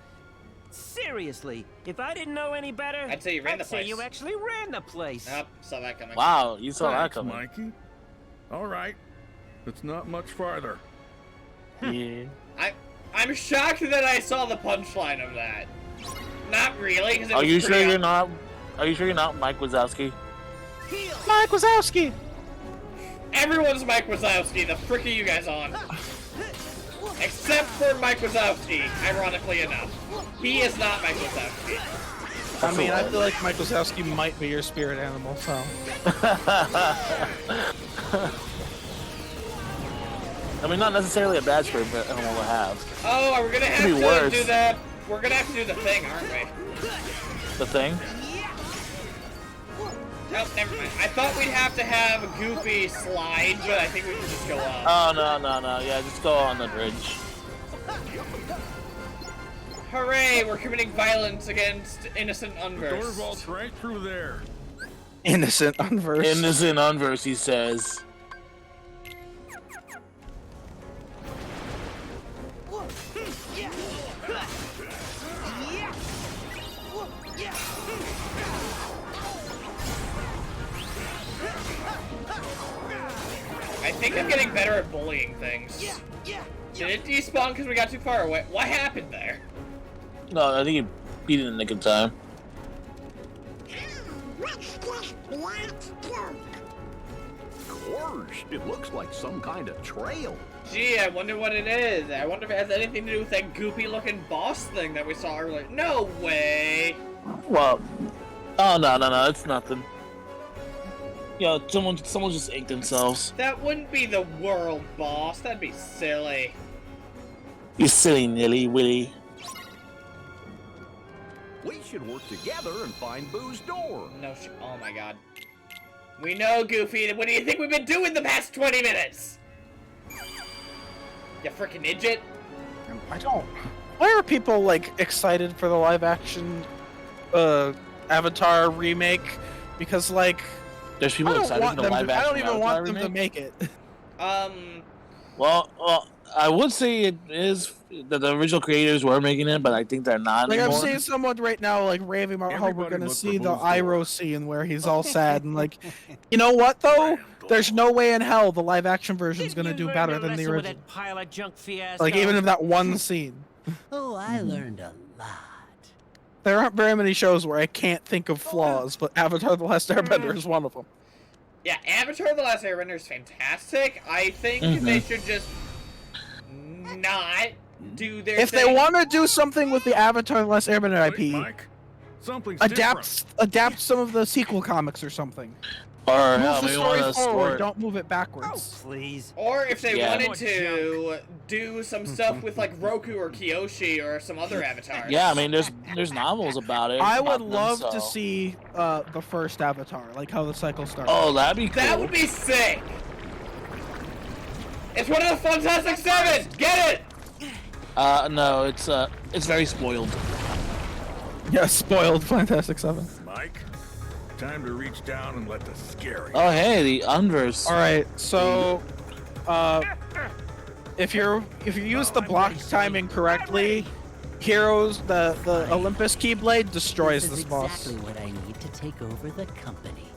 S1: Seriously, if I didn't know any better,
S2: I'd say you ran the
S1: say
S2: place.
S1: you actually ran the place.
S2: Nope, saw that coming.
S3: Wow, you saw that
S5: Thanks,
S3: coming.
S5: Mikey. All right, it's not much farther.
S3: Yeah.
S2: I'm shocked that I saw the punchline of that. Not really, because it
S3: Are
S2: was
S3: you sure
S2: pretty
S3: you're not? Are you sure you're not Mike Wazowski?
S4: Mike Wazowski!
S2: Everyone's Mike Wazowski. The frick are you guys on? Except for Mike Wazowski, ironically enough. He is not Mike Wazowski.
S4: I mean, I feel like Mike Wazowski might be your spirit animal, so.
S3: I mean, not necessarily a bad spirit, but animal to have.
S2: Oh, we're gonna have
S3: Could be
S2: to
S3: worse.
S2: do the. We're gonna have to do the thing, aren't we?
S3: The thing?
S2: Oh, never mind. I thought we'd have to have a goofy slide, but I think we can just go up.
S3: Oh, no. Yeah, just go on the bridge.
S2: Hooray! We're committing violence against innocent
S5: Door
S2: unversed.
S5: vault's right through there.
S4: Innocent unversed.
S3: Innocent unverse, he says.
S2: I think I'm getting better at bullying things. Did it despawn because we got too far away? What happened there?
S3: No, I think he beat it in the nick of time.
S6: Gosh, it looks like some kind of trail.
S2: Gee, I wonder what it is. I wonder if it has anything to do with that goopy looking boss thing that we saw earlier. No way!
S3: Well, oh, no, it's nothing. Yo, someone just ate themselves.
S2: That wouldn't be the world boss. That'd be silly.
S3: You silly nilly willy.
S6: We should work together and find Boo's door.
S2: No sh- Oh my god. We know, Goofy. What do you think we've been doing the past 20 minutes? You freaking idiot.
S4: I don't. Why are people, like, excited for the live action Avatar remake? Because, like,
S3: There's people excited for the live
S4: I
S3: action.
S4: don't even
S3: Avatar
S4: want them to
S3: remake?
S4: make it.
S3: Well, I would say it is that the original creators were making it, but I think they're not
S4: Like,
S3: anymore.
S4: I'm seeing someone right now, like, raving about how we're
S5: Everybody
S4: gonna
S5: look
S4: see
S5: for
S4: the
S5: Boo's door.
S4: Iroh scene where he's all sad and, like, you know what, though? There's no way in hell the live action version's
S1: Didn't
S4: gonna
S1: you
S4: do
S1: learn
S4: better
S1: your
S4: than the
S1: lesson with
S4: original.
S1: that pile of junk fiasco?
S4: Like, even if that one scene.
S7: Oh, I learned a lot.
S4: There aren't very many shows where I can't think of flaws, but Avatar: The Last Airbender is one of them.
S2: Yeah, Avatar: The Last Airbender is fantastic. I think they should just not do their
S4: If
S2: thing.
S4: they want to do something with the Avatar: The Last Airbender
S5: Wait,
S4: IP,
S5: Mike, something's different.
S4: adapt some of the sequel comics or something.
S3: Or
S4: Move
S3: hell,
S4: the
S3: maybe
S4: story
S3: one of
S4: forward,
S3: sport.
S4: don't move it backwards.
S1: Please.
S2: Or if they
S3: Yeah.
S2: wanted to do some stuff with like Roku or Kyoshi or some other avatars.
S3: Yeah, I mean, there's novels about it.
S4: I would
S3: about them,
S4: love
S3: so.
S4: to see the first Avatar, like how the cycle started.
S3: Oh, that'd be cool.
S2: That would be sick. It's one of the Fantastic Seven. Get it?
S3: No, it's very spoiled.
S4: Yeah, spoiled Fantastic Seven.
S5: Mike, time to reach down and let the scary.
S3: Oh, hey, the Unverse.
S4: All right, so if you use the block timing correctly, Heroes the Olympus Keyblade destroys
S7: This
S4: this
S7: is
S4: boss.
S7: exactly what I need to take over the company.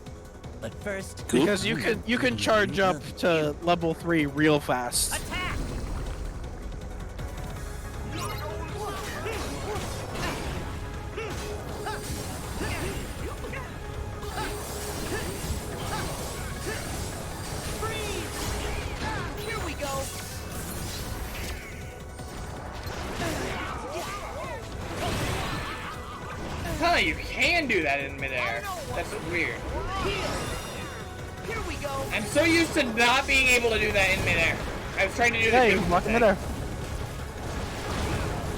S7: But first,
S4: Because you can charge up to level 3 real fast.
S9: Here we go.
S2: Huh, you can do that in midair. That's weird.
S9: Here we go.
S2: I'm so used to not being able to do that in midair. I was trying to do
S4: Yeah,
S2: the
S4: you can lock him in there.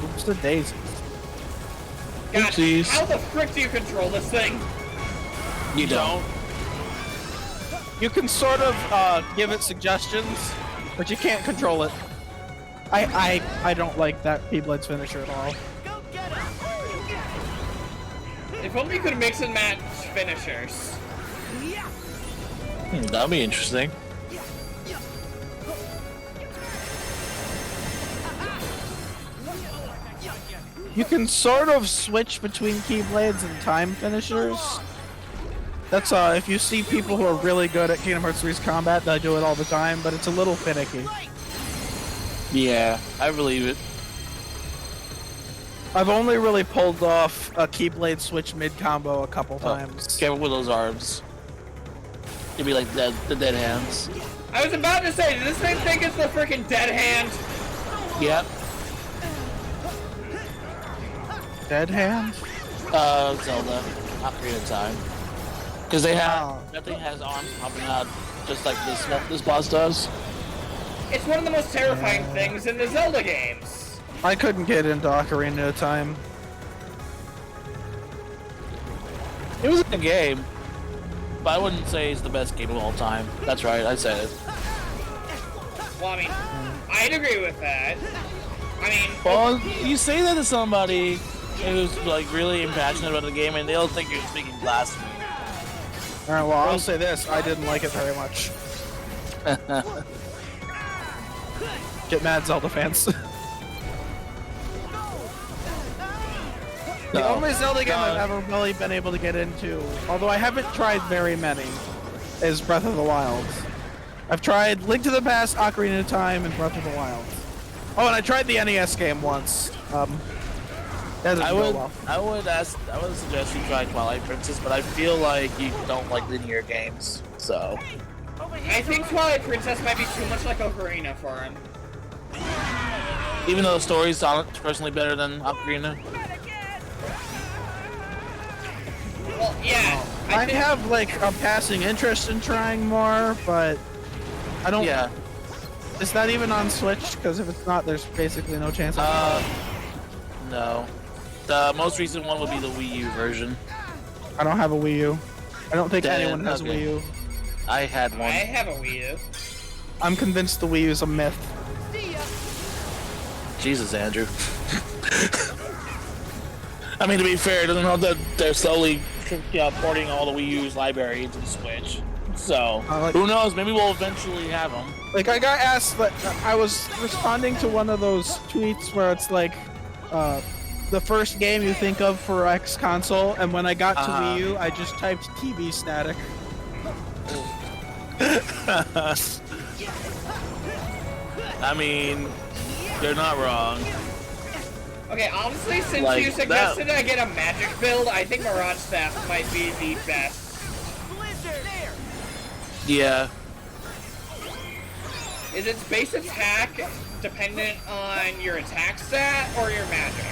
S4: Oops, the daisies.
S2: God,
S3: Oopsies.
S2: how the frick do you control this thing?
S3: You don't.
S4: You can sort of give it suggestions, but you can't control it. I don't like that Keyblade's finisher at all.
S9: Go get him.
S2: If only you could mix and match finishers.
S3: That'd be interesting.
S4: You can sort of switch between Keyblades and time finishers. That's if you see people who are really good at Kingdom Hearts 3's combat, they do it all the time, but it's a little finicky.
S3: Yeah, I believe it.
S4: I've only really pulled off a Keyblade switch mid combo a couple times.
S3: Careful with those arms. You'd be like the dead hands.
S2: I was about to say, does this thing think it's the freaking dead hand?
S3: Yep.
S4: Dead hand?
S3: Zelda. Ocarina of Time. Because they have that thing has arms popping out just like this boss does.
S2: It's one of the most terrifying things in the Zelda games.
S4: I couldn't get into Ocarina of Time.
S3: It was a good game, but I wouldn't say it's the best game of all time. That's right, I said it.
S2: Well, I mean, I'd agree with that. I mean,
S3: Well, you say that to somebody who's like really impassionate about the game, and they'll think you're speaking blasphemy.
S4: Alright, well, I'll say this. I didn't like it very much. Get mad, Zelda fans. The only Zelda game I've ever really been able to get into, although I haven't tried very many, is Breath of the Wild. I've tried Link to the Past, Ocarina of Time, and Breath of the Wild. Oh, and I tried the NES game once. That didn't go well.
S3: I would suggest you try Twilight Princess, but I feel like you don't like linear games, so.
S2: I think Twilight Princess might be too much like Ocarina for him.
S3: Even though the story's personally better than Ocarina.
S2: Well, yeah.
S4: I have like a passing interest in trying more, but I don't.
S3: Yeah.
S4: Is that even on Switch? Because if it's not, there's basically no chance.
S3: No. The most recent one would be the Wii U version.
S4: I don't have a Wii U. I don't think
S3: Then,
S4: anyone has
S3: okay.
S4: a Wii U.
S3: I had
S2: I
S3: one.
S2: have a Wii U.
S4: I'm convinced the Wii U is a myth.
S3: Jesus, Andrew. I mean, to be fair, it doesn't help that they're slowly porting all the Wii U's library into the Switch. So, who knows? Maybe we'll eventually have them.
S4: Like, I got asked, but I was responding to one of those tweets where it's like, the first game you think of for X console, and when I got to Wii U, I just typed TV static.
S3: I mean, they're not wrong.
S2: Okay, honestly, since
S3: Like
S2: you suggested I get a magic build, I think Mirage Staff might be the best.
S3: Yeah.
S2: Is its base attack dependent on your attack stat or your magic?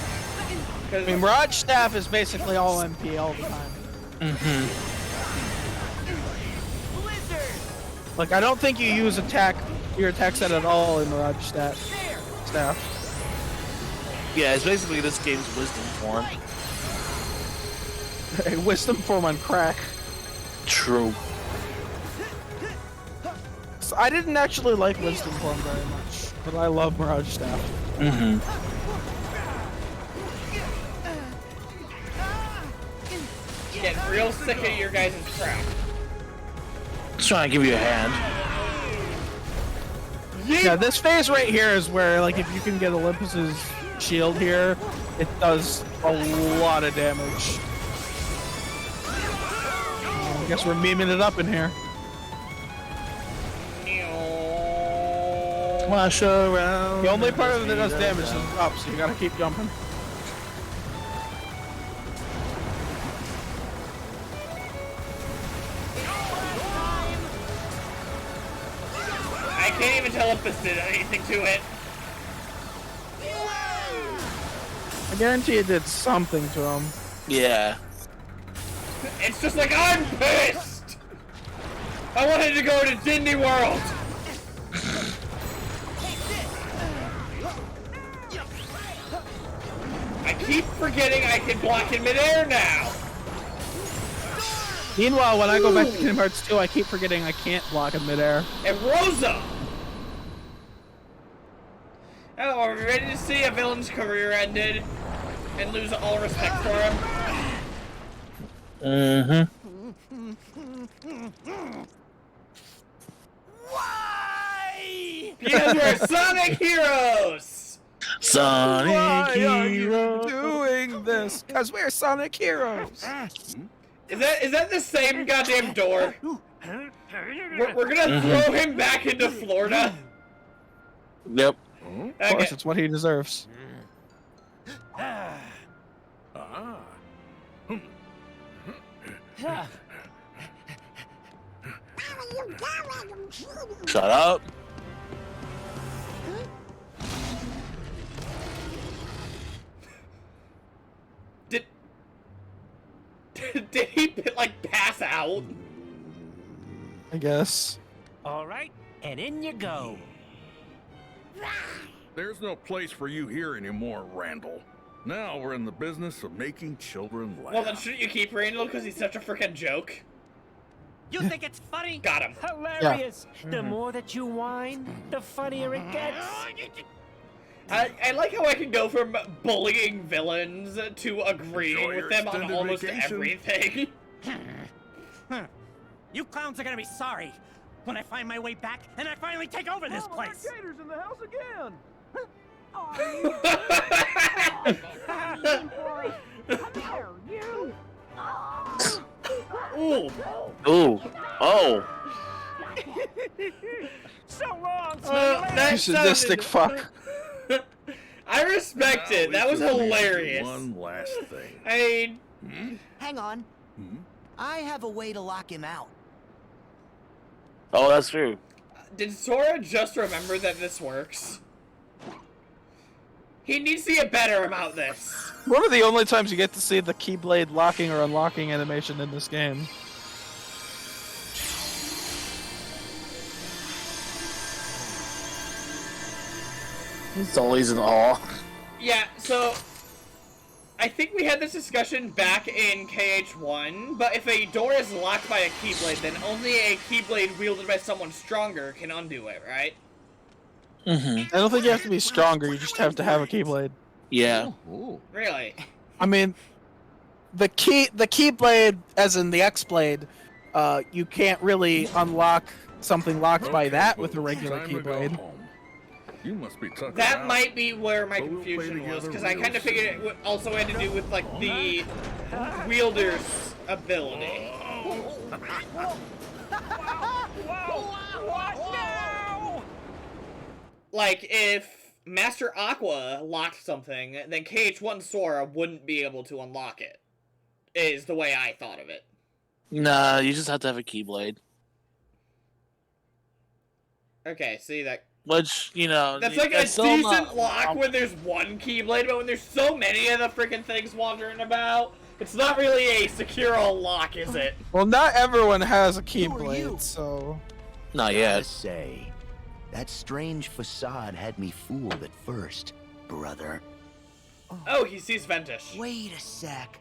S4: I mean, Mirage Staff is basically all MP all the time. Like, I don't think you use your attack set at all in Mirage Staff.
S3: Yeah, it's basically this game's wisdom form.
S4: A wisdom form on crack.
S3: True.
S4: So I didn't actually like wisdom form very much, but I love Mirage Staff.
S3: Mm-hmm.
S2: Getting real sick of your guys' crap.
S3: Just trying to give you a hand.
S4: Yeah, this phase right here is where, like, if you can get Olympus's shield here, it does a lot of damage. I guess we're memeing it up in here.
S3: Wash around.
S4: The only part of it that does damage is up, so you gotta keep jumping.
S2: I can't even tell if this did anything to it.
S4: I guarantee it did something to him.
S3: Yeah.
S2: It's just like, I'm pissed! I wanted to go to Disney World! I keep forgetting I can block in midair now!
S4: Meanwhile, when I go back to Kingdom Hearts 2, I keep forgetting I can't block in midair.
S2: And Rosa! Oh, are we ready to see a villain's career ended? And lose all respect for him?
S3: Mm-hmm.
S9: Why?
S2: Because we're Sonic Heroes!
S3: Sonic
S4: Why are you
S3: Hero.
S4: doing this? Because we're Sonic Heroes.
S2: Is that the same goddamn door? We're gonna throw him back into Florida?
S3: Yep.
S4: Of course, it's what he deserves.
S3: Shut up.
S2: Did he, like, pass out?
S4: I guess.
S1: All right, and in you go.
S5: There's no place for you here anymore, Randall. Now we're in the business of making children laugh.
S2: Well, then shouldn't you keep Randall because he's such a freaking joke?
S9: You think it's funny?
S2: Got him.
S1: Hilarious. The more that you whine, the funnier it gets.
S2: I like how I can go from bullying villains to agreeing
S5: Enjoy
S2: with
S5: your
S2: them on
S5: extended
S2: almost
S5: vacation.
S2: everything.
S9: You clowns are gonna be sorry when I find my way back and I finally take over this place.
S4: Gators in the house again.
S2: Ooh.
S3: Ooh. Oh.
S1: So long,
S2: That
S4: You sadistic
S2: sounded-
S4: fuck.
S2: I respect it.
S5: Now
S2: That was
S5: we just need
S2: hilarious.
S5: One last thing.
S2: I mean,
S9: Hang on. I have a way to lock him out.
S3: Oh, that's true.
S2: did Sora just remember that this works? He needs to get better about this.
S4: One of the only times you get to see the Keyblade locking or unlocking animation in this game.
S3: It's always in awe.
S2: Yeah, so I think we had this discussion back in KH1, but if a door is locked by a Keyblade, then only a Keyblade wielded by someone stronger can undo it, right?
S3: Mm-hmm.
S4: I don't think you have to be stronger, you just have to have a Keyblade.
S3: Yeah.
S2: Really?
S4: I mean, the Keyblade, as in the X-Blade, you can't really unlock something locked by that with a regular
S5: Time to go
S4: Keyblade.
S5: home. You must be tuckered
S2: That
S5: out.
S2: might be where my
S5: But we'll play
S2: confusion was,
S5: together
S2: because I
S5: real
S2: kind of figured it also had to do with, like, the wielder's ability. Like, if Master Aqua locked something, then KH1 Sora wouldn't be able to unlock it, is the way I thought of it.
S3: Nah, you just have to have a Keyblade.
S2: Okay, see that.
S3: Which, you know...
S2: That's like a
S3: that's still
S2: decent
S3: not-
S2: lock when there's one Keyblade, but when there's so many of the freaking things wandering about, it's not really a secure lock, is it?
S4: Well, not everyone has a Keyblade, so...
S3: Not
S6: Gotta
S3: yet.
S6: say, that strange facade had me fooled at first, brother.
S2: Oh, he sees Ventus.
S7: Wait a sec.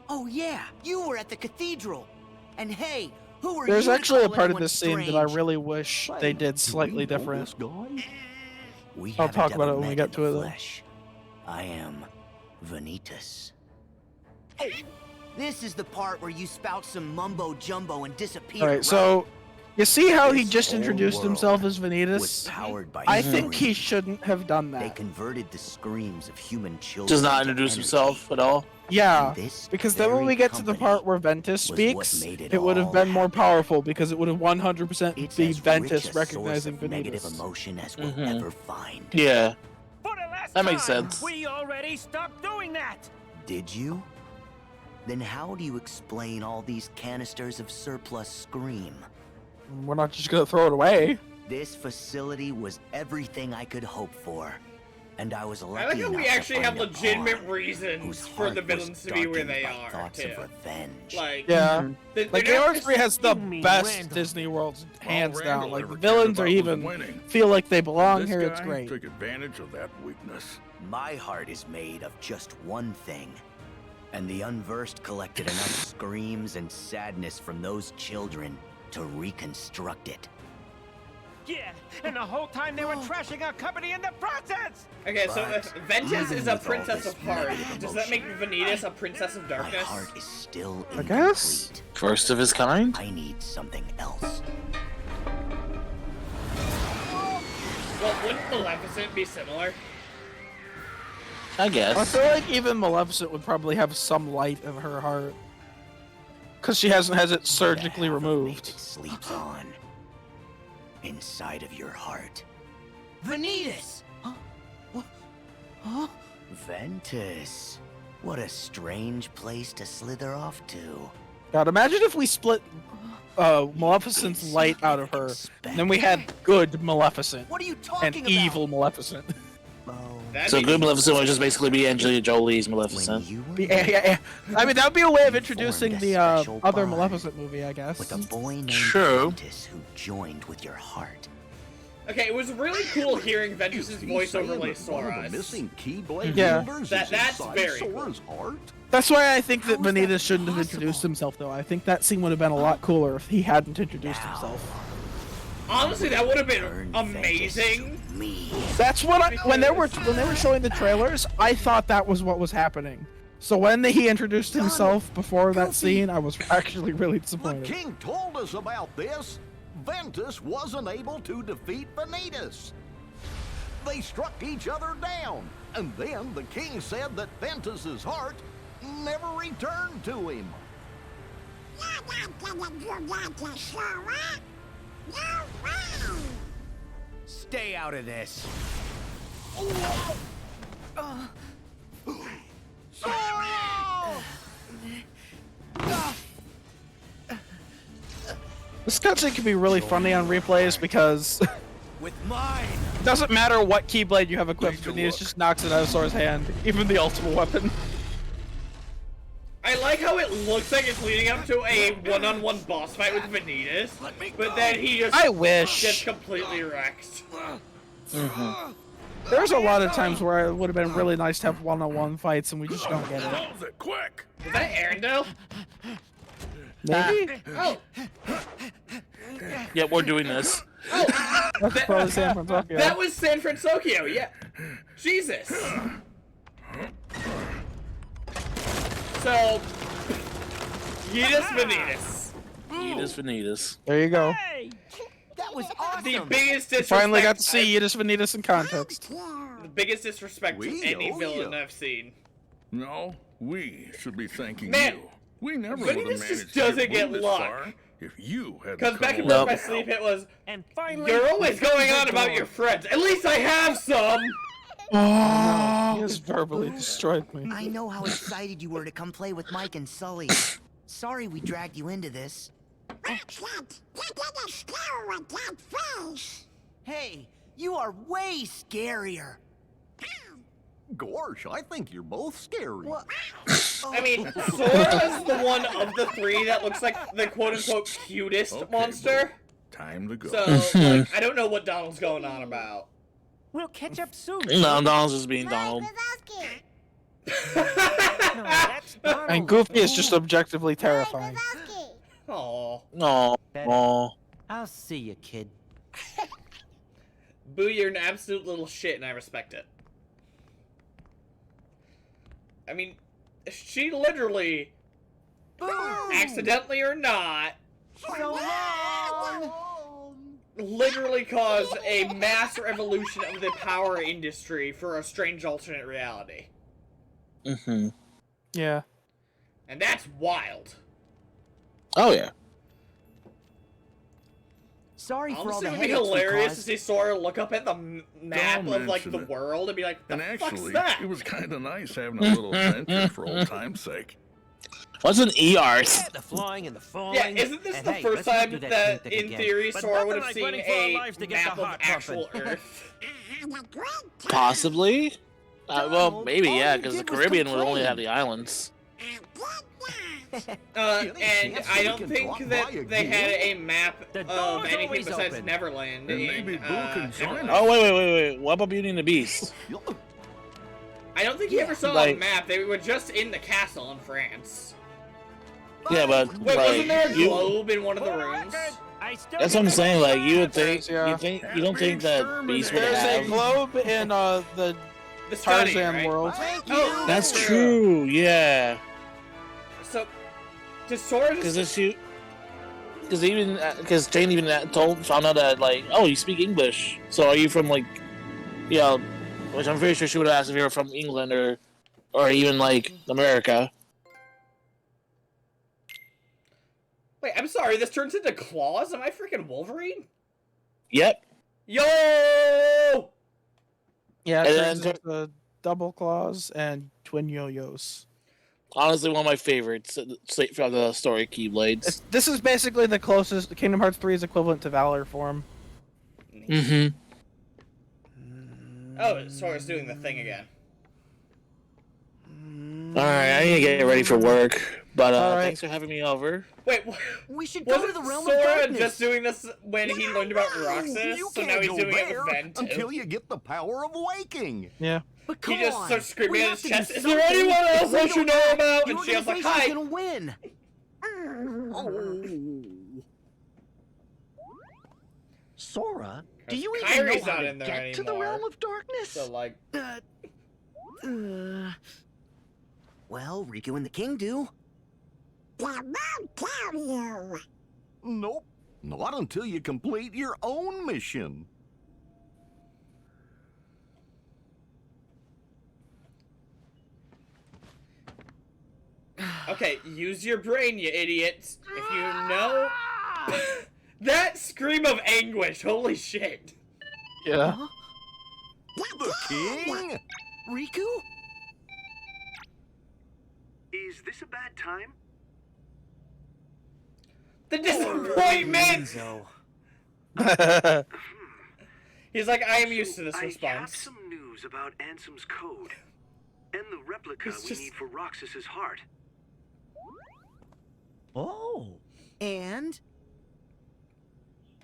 S7: Oh yeah, you were at the cathedral. And hey, who are
S4: There's
S7: you to
S4: actually a
S7: call
S4: part of
S7: anyone
S4: this scene that I
S7: strange?
S4: really wish they did slightly
S6: Do you know
S4: different.
S6: this guy? We
S4: I'll
S6: haven't
S4: talk about
S6: ever
S4: it when we
S6: met
S4: get
S6: in
S4: to
S6: the
S4: it, though.
S6: flesh. I am Vanitas.
S7: This is the part where you spout some mumbo jumbo and disappear.
S4: All right, so you see how he
S6: This
S4: just
S6: whole
S4: introduced himself as
S6: Was
S4: Vanitas?
S6: powered by
S4: I think he
S6: screams.
S4: shouldn't have done
S6: They
S4: that.
S6: converted the screams of human children.
S3: Does not
S6: into
S3: introduce
S6: energy.
S3: himself at all.
S4: Yeah,
S6: And this
S4: because then when
S6: very
S4: we get to the
S6: company
S4: part where Ventus
S6: was what
S4: speaks,
S6: made it
S4: it would have
S6: all
S4: been more
S6: happen.
S4: powerful because it would have 100%
S6: It's
S4: be
S6: as
S4: Ventus
S6: rich a source
S4: recognizing
S6: of negative
S4: Vanitas.
S6: emotion as we'll
S3: Mhm.
S6: ever find.
S3: Yeah.
S1: For the last
S3: That makes
S1: time,
S3: sense.
S1: we already stopped doing that.
S6: Did you? Then how do you explain all these canisters of surplus scream?
S4: We're not just gonna throw it away.
S6: This facility was everything I could hope for. And I was lucky
S2: I like how
S6: enough
S2: we
S6: to
S2: actually have
S6: find a
S2: legitimate
S6: pawn
S2: reasons
S6: whose
S2: for
S6: heart
S2: the
S6: was
S2: villains to be where
S6: darkened
S2: they
S6: by
S2: are,
S6: thoughts
S2: too.
S6: of revenge.
S2: Like,
S4: Yeah.
S2: they're
S4: Like,
S2: not
S4: AR3 has the
S1: You mean
S4: best
S1: Randall.
S4: Disney worlds, hands
S5: All
S4: down.
S5: Randall
S4: Like,
S5: ever
S4: the
S5: cared
S4: villains
S5: about
S4: are
S5: was
S4: even
S5: winning.
S4: feel like they belong
S5: This
S4: here. It's
S5: guy
S4: great.
S5: took advantage of that weakness.
S6: My heart is made of just one thing. And the unversed collected enough screams and sadness from those children to reconstruct it.
S1: Yeah, and the whole time they were trashing our company in the process.
S2: okay, so
S6: But
S2: if Ventus
S6: even
S2: is a
S6: with all
S2: princess
S6: this
S2: of heart,
S6: negative
S2: does that make
S6: emotion,
S2: Vanitas a princess of
S6: My
S2: darkness?
S6: heart is still
S4: I
S6: incomplete.
S4: guess.
S3: First of his kind.
S6: I need something else.
S2: Well, wouldn't Maleficent be similar?
S3: I
S4: I
S3: guess.
S4: feel like even Maleficent would probably have some light in her heart. Because she hasn't had it surgically
S6: The half of me
S4: removed.
S6: that sleeps on inside of your heart.
S7: Vanitas! Huh?
S6: Ventus. What a strange place to slither off to.
S4: God, imagine if we split Maleficent's light out of her. Then we had good Maleficent
S7: What are you talking
S4: and
S7: about?
S4: evil Maleficent.
S6: Oh,
S2: That'd
S3: So
S2: be-
S3: good Maleficent would just basically be Angelina Jolie's
S6: when
S3: Maleficent.
S6: you were
S4: Yeah. I mean, that would be a way of
S6: We
S4: introducing
S6: formed a
S4: the
S6: special
S4: other
S6: bond
S4: Maleficent movie, I guess.
S6: with a boy named
S3: True.
S6: Ventus who joined with your heart.
S2: Okay, it was really cool hearing Ventus's voice overlay Sora.
S6: keyblade
S4: Yeah.
S2: That's very cool.
S6: Sora's heart?
S4: That's why I think that Vanitas shouldn't have introduced himself, though. I think that scene would have been a lot cooler if he hadn't introduced
S6: Now.
S4: himself.
S2: Honestly, that would have been
S6: Turn
S2: amazing.
S6: Ventus to me.
S4: That's what when they were showing the trailers, I thought that was what was happening. So when he introduced himself before that scene, I was actually really
S6: The
S4: disappointed.
S6: king told us about this. Ventus wasn't able to defeat Vanitas. They struck each other down, and then the king said that Ventus's heart never returned to him.
S7: Stay out of this.
S4: This cutscene can be really funny on replays because it
S7: With mine.
S4: doesn't matter what Keyblade you have equipped,
S5: Take a
S4: Vanitas
S5: look.
S4: just knocks it out of Sora's hand, even the ultimate weapon.
S2: I like how it looks like it's leading up to a one-on-one boss fight with Vanitas, but then he just
S4: I wish.
S2: gets completely wrecked.
S4: There's a lot of times where it would have been really nice to have one-on-one fights, and we just don't get it.
S5: Close it, quick!
S2: Is that Arendelle?
S4: Maybe?
S2: Oh,
S3: Yeah, we're doing this.
S4: That's probably San Francisco.
S2: that was San Francisco, yeah. Jesus. So, Yeetus Vanitas.
S3: Yeetus Vanitas.
S4: There you go.
S1: Hey,
S7: That was awesome.
S2: The biggest disrespect.
S4: Finally got to see Yeetus Vanitas in context.
S2: The biggest disrespect to
S6: We
S2: any
S6: owe
S2: villain
S6: you.
S2: I've seen.
S5: No, we should be thanking
S2: Man,
S5: you. We never
S2: Vanitas
S5: would have
S2: just
S5: managed
S2: doesn't
S5: to
S2: get
S5: move this
S2: luck.
S5: far if you had
S2: Because back in
S3: Nope.
S2: my sleep, it was,
S1: and finally,
S2: you're always going on about your friends. At least I have some.
S4: Oh, he has verbally destroyed me.
S7: I know how excited you were to come play with Mike and Sully. Sorry we dragged you into this. Hey, you are way scarier.
S6: Gosh, I think you're both scary.
S2: I mean, Sora's the one of the three that looks like the quote-unquote cutest
S5: Okay,
S2: monster.
S5: Time to go.
S2: So, like, I don't know what Donald's going on about.
S1: We'll catch up soon.
S3: No, Donald's just being Donald.
S1: No, that's Donald.
S4: And Goofy is just objectively terrifying.
S2: Aw.
S3: No.
S1: I'll see you, kid.
S2: Boo, you're an absolute little shit, and I respect it. I mean, she literally, accidentally or not,
S1: So long.
S2: literally caused a mass revolution of the power industry for a strange alternate reality.
S3: Mm-hmm.
S4: Yeah.
S2: And that's wild.
S3: Oh yeah.
S1: Sorry for all
S2: Honestly,
S1: the
S2: it would be
S1: headaches we
S2: hilarious to
S1: caused.
S2: see Sora look up at the map
S5: Don't
S2: of, like, the
S5: mention it.
S2: world and be like, the
S5: And
S2: fuck's
S5: actually,
S2: that?
S5: it was kind of nice having a little adventure for old time's sake.
S3: What's an ERs?
S1: The flying and the falling.
S2: Yeah, isn't this
S1: And
S2: the
S1: hey,
S2: first
S1: let's not
S2: time
S1: do that
S2: that,
S1: thing
S2: in
S1: again.
S2: theory,
S1: But
S2: Sora would
S1: nothing
S2: have
S1: like
S2: seen
S1: waiting for our
S2: a
S1: lives to get
S2: map
S1: the
S2: of
S1: heart
S2: actual
S1: pumping.
S2: Earth?
S3: Possibly. Well,
S1: Donald,
S3: maybe,
S1: all
S3: yeah,
S1: you
S3: because the
S1: did was
S3: Caribbean would only
S1: complain.
S3: have the islands.
S2: And I don't think that they had a map
S1: The
S2: of
S1: door's
S2: anything
S1: always
S2: besides
S1: open.
S2: Neverland.
S5: And maybe Boo can join
S2: Neverland.
S5: us.
S3: Oh, wait. What about Beauty and the Beast?
S2: I don't think he ever saw a
S3: Like-
S2: map. They were just in the castle in France.
S3: Yeah, but,
S2: Wait,
S3: like,
S2: wasn't there a
S3: you...
S2: globe in one of the
S1: For
S2: rooms?
S1: record, I still
S3: That's what I'm
S1: get
S3: saying, like, you would
S1: the
S3: think, you don't think that Beast would
S4: There's a
S3: have...
S4: globe in the
S2: The study,
S4: Tarzan
S2: right?
S4: world.
S2: Oh,
S3: That's true, yeah.
S2: So, does Sora
S3: Because
S2: just...
S3: because Jane even found out that, like, oh, you speak English, so are you from, like, you know, which I'm pretty sure she would have asked if you were from England or even, like, America.
S2: Wait, I'm sorry, this turns into claws? Am I freaking Wolverine?
S3: Yep.
S2: Yo!
S4: Yeah,
S3: And
S4: it
S3: then
S4: turns into double claws and twin yo-yos.
S3: Honestly, one of my favorites from the story Keyblades.
S4: This is basically the closest Kingdom Hearts 3 is equivalent to Valor form.
S3: Mm-hmm.
S2: Oh, Sora's doing the thing again.
S3: Alright, I need to get ready for work, but
S4: Alright.
S3: thanks for having me over.
S2: Wait,
S7: We should go to
S2: wasn't
S7: the realm of
S2: Sora
S7: darkness.
S2: just doing this when he learned about Roxas?
S6: You
S2: So now
S6: can't
S2: he's
S6: go
S2: doing it
S6: there
S2: with Ven, too?
S6: until you get the power of waking.
S4: Yeah.
S7: But
S2: He
S7: come
S2: just
S7: on.
S2: starts screaming
S7: We
S2: at
S7: have
S2: his
S7: to do
S2: chest, "Is there
S7: something.
S2: anyone else
S7: If we
S2: I should
S7: don't
S2: know
S7: act,
S2: about?"
S7: the
S2: And she was like,
S7: organization's
S2: "Hi."
S7: gonna win. Sora, do you even
S2: Kyrie's
S7: know how
S2: not
S7: to
S2: in there
S7: get to the
S2: anymore.
S7: realm of darkness?
S2: So, like,
S7: Well, Riku and the King do.
S6: Nope. Not until you complete your own mission.
S2: okay, use your brain, you idiots. If you know... that scream of anguish, holy shit.
S4: Yeah.
S6: The king?
S7: Riku?
S10: Is this a bad time?
S2: The disappointment! He's like, I am used to this
S10: I have
S2: response.
S10: some news about Ansem's code and the replica
S2: It's
S10: we
S2: just-
S10: need for Roxas's heart.
S7: Oh. And?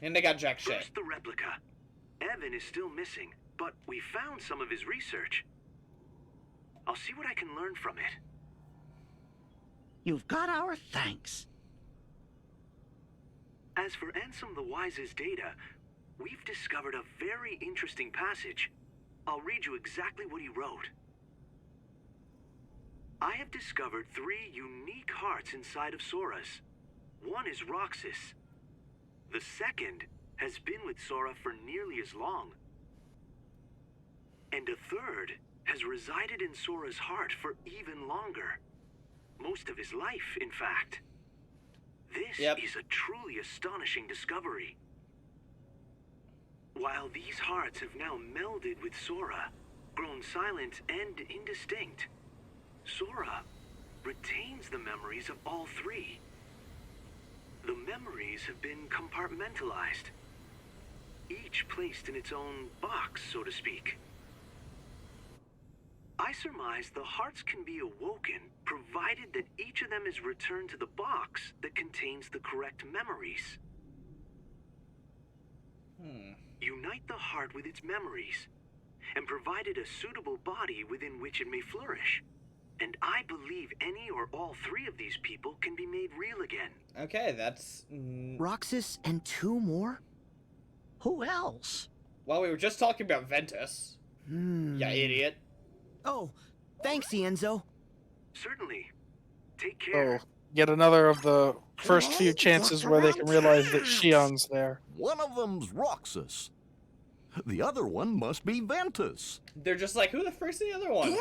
S2: And they got jack shit.
S10: First, the replica. Evan is still missing, but we found some of his research. I'll see what I can learn from it.
S7: You've got our thanks.
S10: As for Ansem the Wise's data, we've discovered a very interesting passage. I'll read you exactly what he wrote. I have discovered 3 unique hearts inside of Sora's. One is Roxas. The second has been with Sora for nearly as long. And a third has resided in Sora's heart for even longer. Most of his life, in fact. This is a truly astonishing discovery. While these hearts have now melded with Sora, grown silent and indistinct, Sora retains the memories of all 3. The memories have been compartmentalized, each placed in its own box, so to speak. I surmise the hearts can be awoken, provided that each of them is returned to the box that contains the correct memories. Unite the heart with its memories, and provide it a suitable body within which it may flourish. And I believe any or all three of these people can be made real again.
S2: Okay, that's...
S7: Roxas and 2 more? Who else?
S2: Well, we were just talking about Ventus. Ya idiot.
S7: Oh, thanks, Ienzo.
S10: Certainly. Take care.
S4: So, yet another of the first few chances where they can realize that Shion's there.
S6: One of them's Roxas. The other one must be Ventus.
S2: They're just like, who the frick's the other one?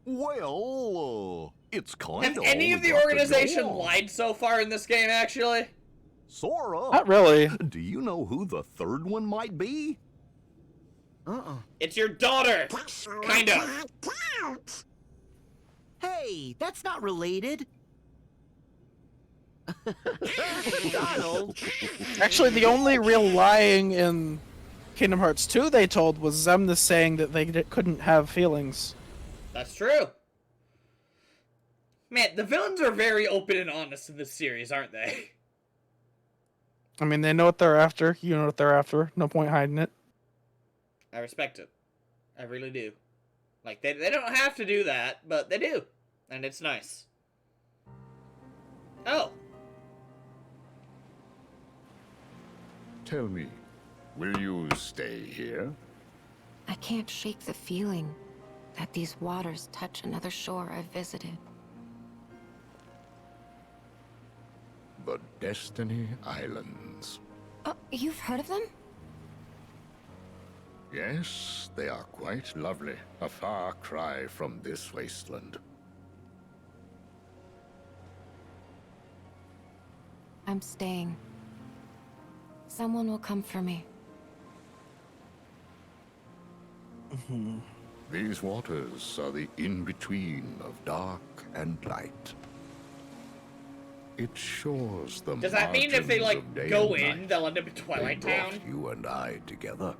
S6: Well, it's kind
S2: Have
S6: of.
S2: any of the organization lied so far in this game, actually?
S6: Sora.
S4: Not really.
S6: Do you know who the third one might be?
S2: It's your daughter! Kind of.
S7: Hey, that's not related. Donald.
S4: Actually, the only real lying in Kingdom Hearts 2 they told was Xemnas saying that they couldn't have feelings.
S2: That's true. Man, the villains are very open and honest in this series, aren't they?
S4: I mean, they know what they're after. You know what they're after. No point hiding it.
S2: I respect it. I really do. Like, they don't have to do that, but they do. And it's nice. Oh.
S5: Tell me, will you stay here?
S11: I can't shake the feeling that these waters touch another shore I've visited.
S5: The Destiny Islands.
S11: Oh, you've heard of them?
S5: Yes, they are quite lovely. A far cry from this wasteland.
S11: I'm staying. Someone will come for me.
S5: These waters are the in-between of dark and light. It shows the
S2: Does that mean if they, like,
S5: margins of day
S2: go
S5: and
S2: in,
S5: night.
S2: they'll end up in Twilight
S5: They
S2: Town?
S5: brought you and I together.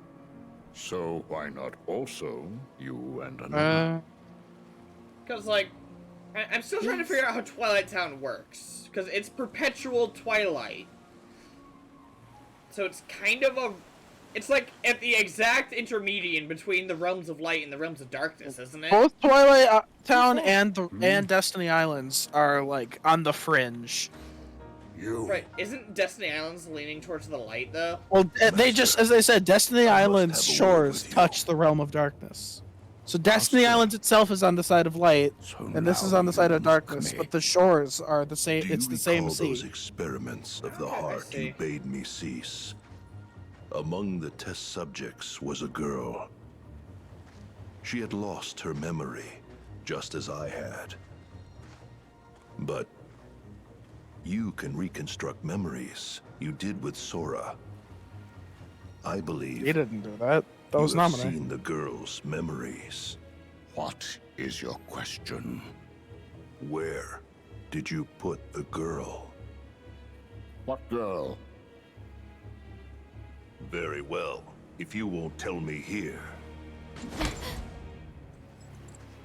S5: So why not also you and another?
S2: Because, like, I'm still trying to figure out how Twilight Town works. Because it's perpetual twilight. So it's kind of a... It's like at the exact intermediate between the realms of light and the realms of darkness, isn't it?
S4: Both Twilight Town and Destiny Islands are like on the fringe.
S2: Right, isn't Destiny Islands leaning towards the light, though?
S4: Well, they just, as they said, Destiny Islands shores touch the realm of darkness. So Destiny Islands itself is on the side of light, and this is on the side of darkness. But the shores are the same. It's the same sea.
S12: Those experiments of the heart you bade me cease. Among the test subjects was a girl. She had lost her memory, just as I had. But you can reconstruct memories. You did with Sora. I believe
S4: He didn't do that. That was
S12: you have
S4: Naminé.
S12: seen the girl's memories.
S5: What is your question?
S12: Where did you put the girl?
S5: What girl?
S12: Very well. If you won't tell me here.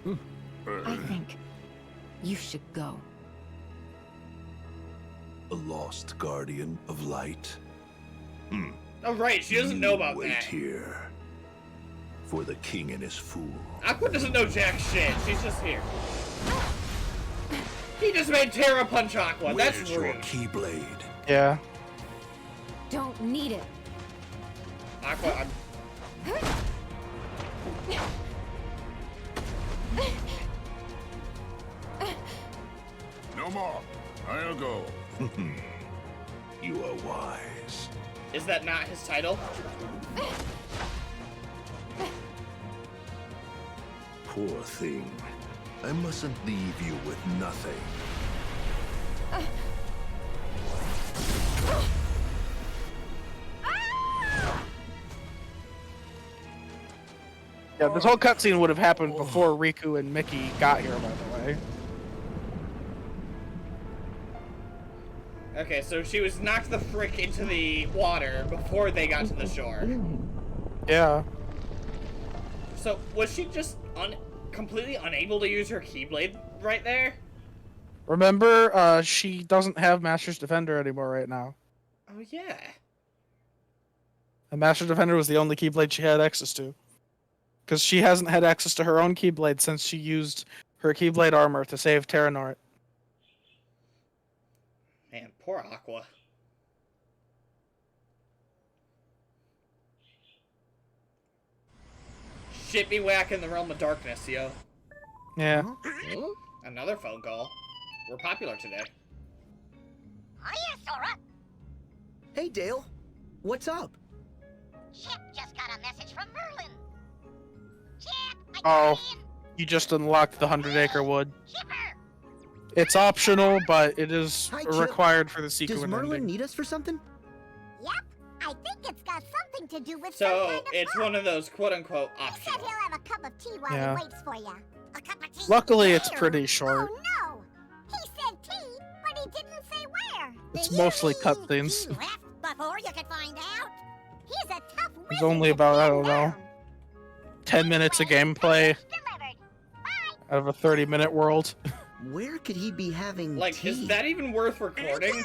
S11: I think you should go.
S12: A lost guardian of light?
S2: Oh, right, she doesn't know about
S12: Wait
S2: that.
S12: here. For the king and his fool.
S2: Aqua doesn't know jack shit, she's just here. He just made Terra punch Aqua, that's
S12: Where's your
S2: rude.
S12: keyblade?
S4: Yeah.
S11: Don't need it.
S2: Aqua, I'm...
S5: No more. I'll go.
S12: You are wise.
S2: Is that not his title?
S12: Poor thing. I mustn't leave you with nothing.
S4: Yeah, this whole cutscene would have happened before Riku and Mickey got here, by the way.
S2: Okay, so she was knocked the frick into the water before they got to the shore.
S4: Yeah.
S2: So, was she just completely unable to use her Keyblade right there?
S4: Remember, she doesn't have Master's Defender anymore right now.
S2: Oh, yeah.
S4: And Master's Defender was the only Keyblade she had access to. Because she hasn't had access to her own Keyblade since she used her Keyblade armor to save Terranort.
S2: Man, poor Aqua. Shit be whack in the realm of darkness, yo.
S4: Yeah.
S2: Huh? Another phone call. We're popular today.
S13: Hiya, Sora.
S7: Hey, Dale. What's up?
S13: Chip just got a message from Merlin. Chip,
S4: Oh, you just unlocked the 100-acre wood.
S13: Chipper.
S4: It's optional, but it is
S7: Hi, Chip.
S4: required for the sequence.
S7: Does Merlin need us for something?
S13: Yep, I think it's got something to do with
S2: So,
S13: some kind of
S2: it's
S13: book.
S2: one of those quote-unquote
S13: He said
S2: optional.
S13: he'll have a cup of tea while
S4: Yeah.
S13: he waits for you. A cup of tea.
S4: Luckily, it's
S13: where?
S4: pretty short.
S13: Oh no! He said tea, but he didn't say where.
S4: It's
S13: Do
S4: mostly
S13: you mean
S4: cutscenes.
S13: He left before you could find out. He's a tough wizard.
S4: It's only
S13: to
S4: about, I
S13: pin
S4: don't know,
S13: down.
S4: 10 minutes of gameplay out of a 30-minute world.
S7: Where could he be having
S2: Like,
S7: tea?
S2: is that even worth recording?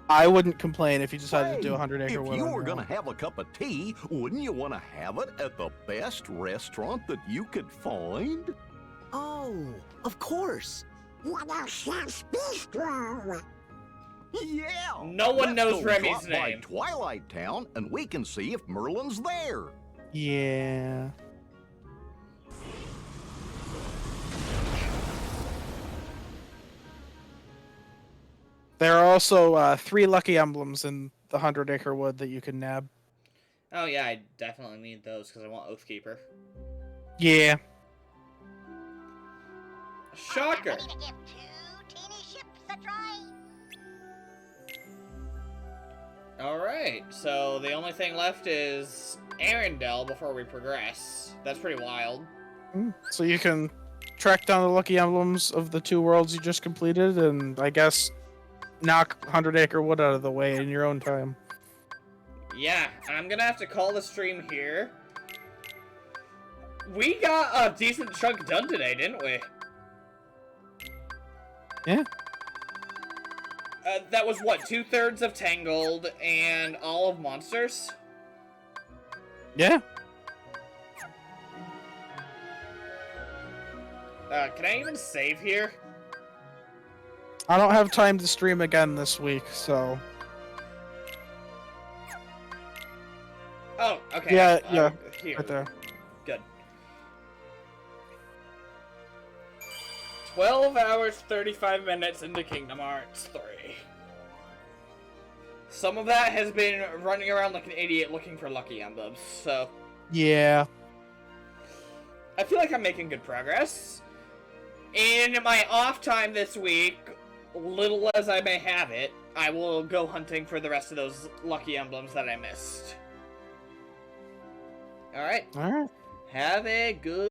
S4: I wouldn't complain if you decided to do
S6: Hey,
S4: 100-acre wood.
S6: If you
S4: on
S6: were
S4: your
S6: gonna
S4: own.
S6: have a cup of tea, wouldn't you want to have it at the best restaurant that you could find?
S7: Oh, of course.
S6: Yeah.
S2: No one
S6: let's
S2: knows
S6: go
S2: Remy's
S6: drop by
S2: name.
S6: Twilight Town, and we can see if Merlin's there.
S4: Yeah. There are also 3 lucky emblems in the 100-acre wood that you can nab.
S2: Oh yeah, I definitely need those because I want Oathkeeper.
S4: Yeah.
S2: Shocker!
S13: Ready to give 2 teeny ships a try?
S2: Alright, so the only thing left is Arendelle before we progress. That's pretty wild.
S4: So you can track down the lucky emblems of the 2 worlds you just completed, and I guess knock 100-acre wood out of the way in your own time.
S2: Yeah, I'm gonna have to call the stream here. We got a decent chunk done today, didn't we?
S4: Yeah.
S2: That was what, 2/3 of Tangled and all of Monsters?
S4: Yeah.
S2: Can I even save here?
S4: I don't have time to stream again this week, so...
S2: Oh, okay.
S4: Yeah, yeah,
S2: Here.
S4: right there.
S2: Good. 12 hours, 35 minutes into Kingdom Hearts 3. Some of that has been running around like an idiot looking for lucky emblems, so...
S4: Yeah.
S2: I feel like I'm making good progress. In my off time this week, little as I may have it, I will go hunting for the rest of those lucky emblems that I missed. Alright.
S4: Alright.
S2: Have a good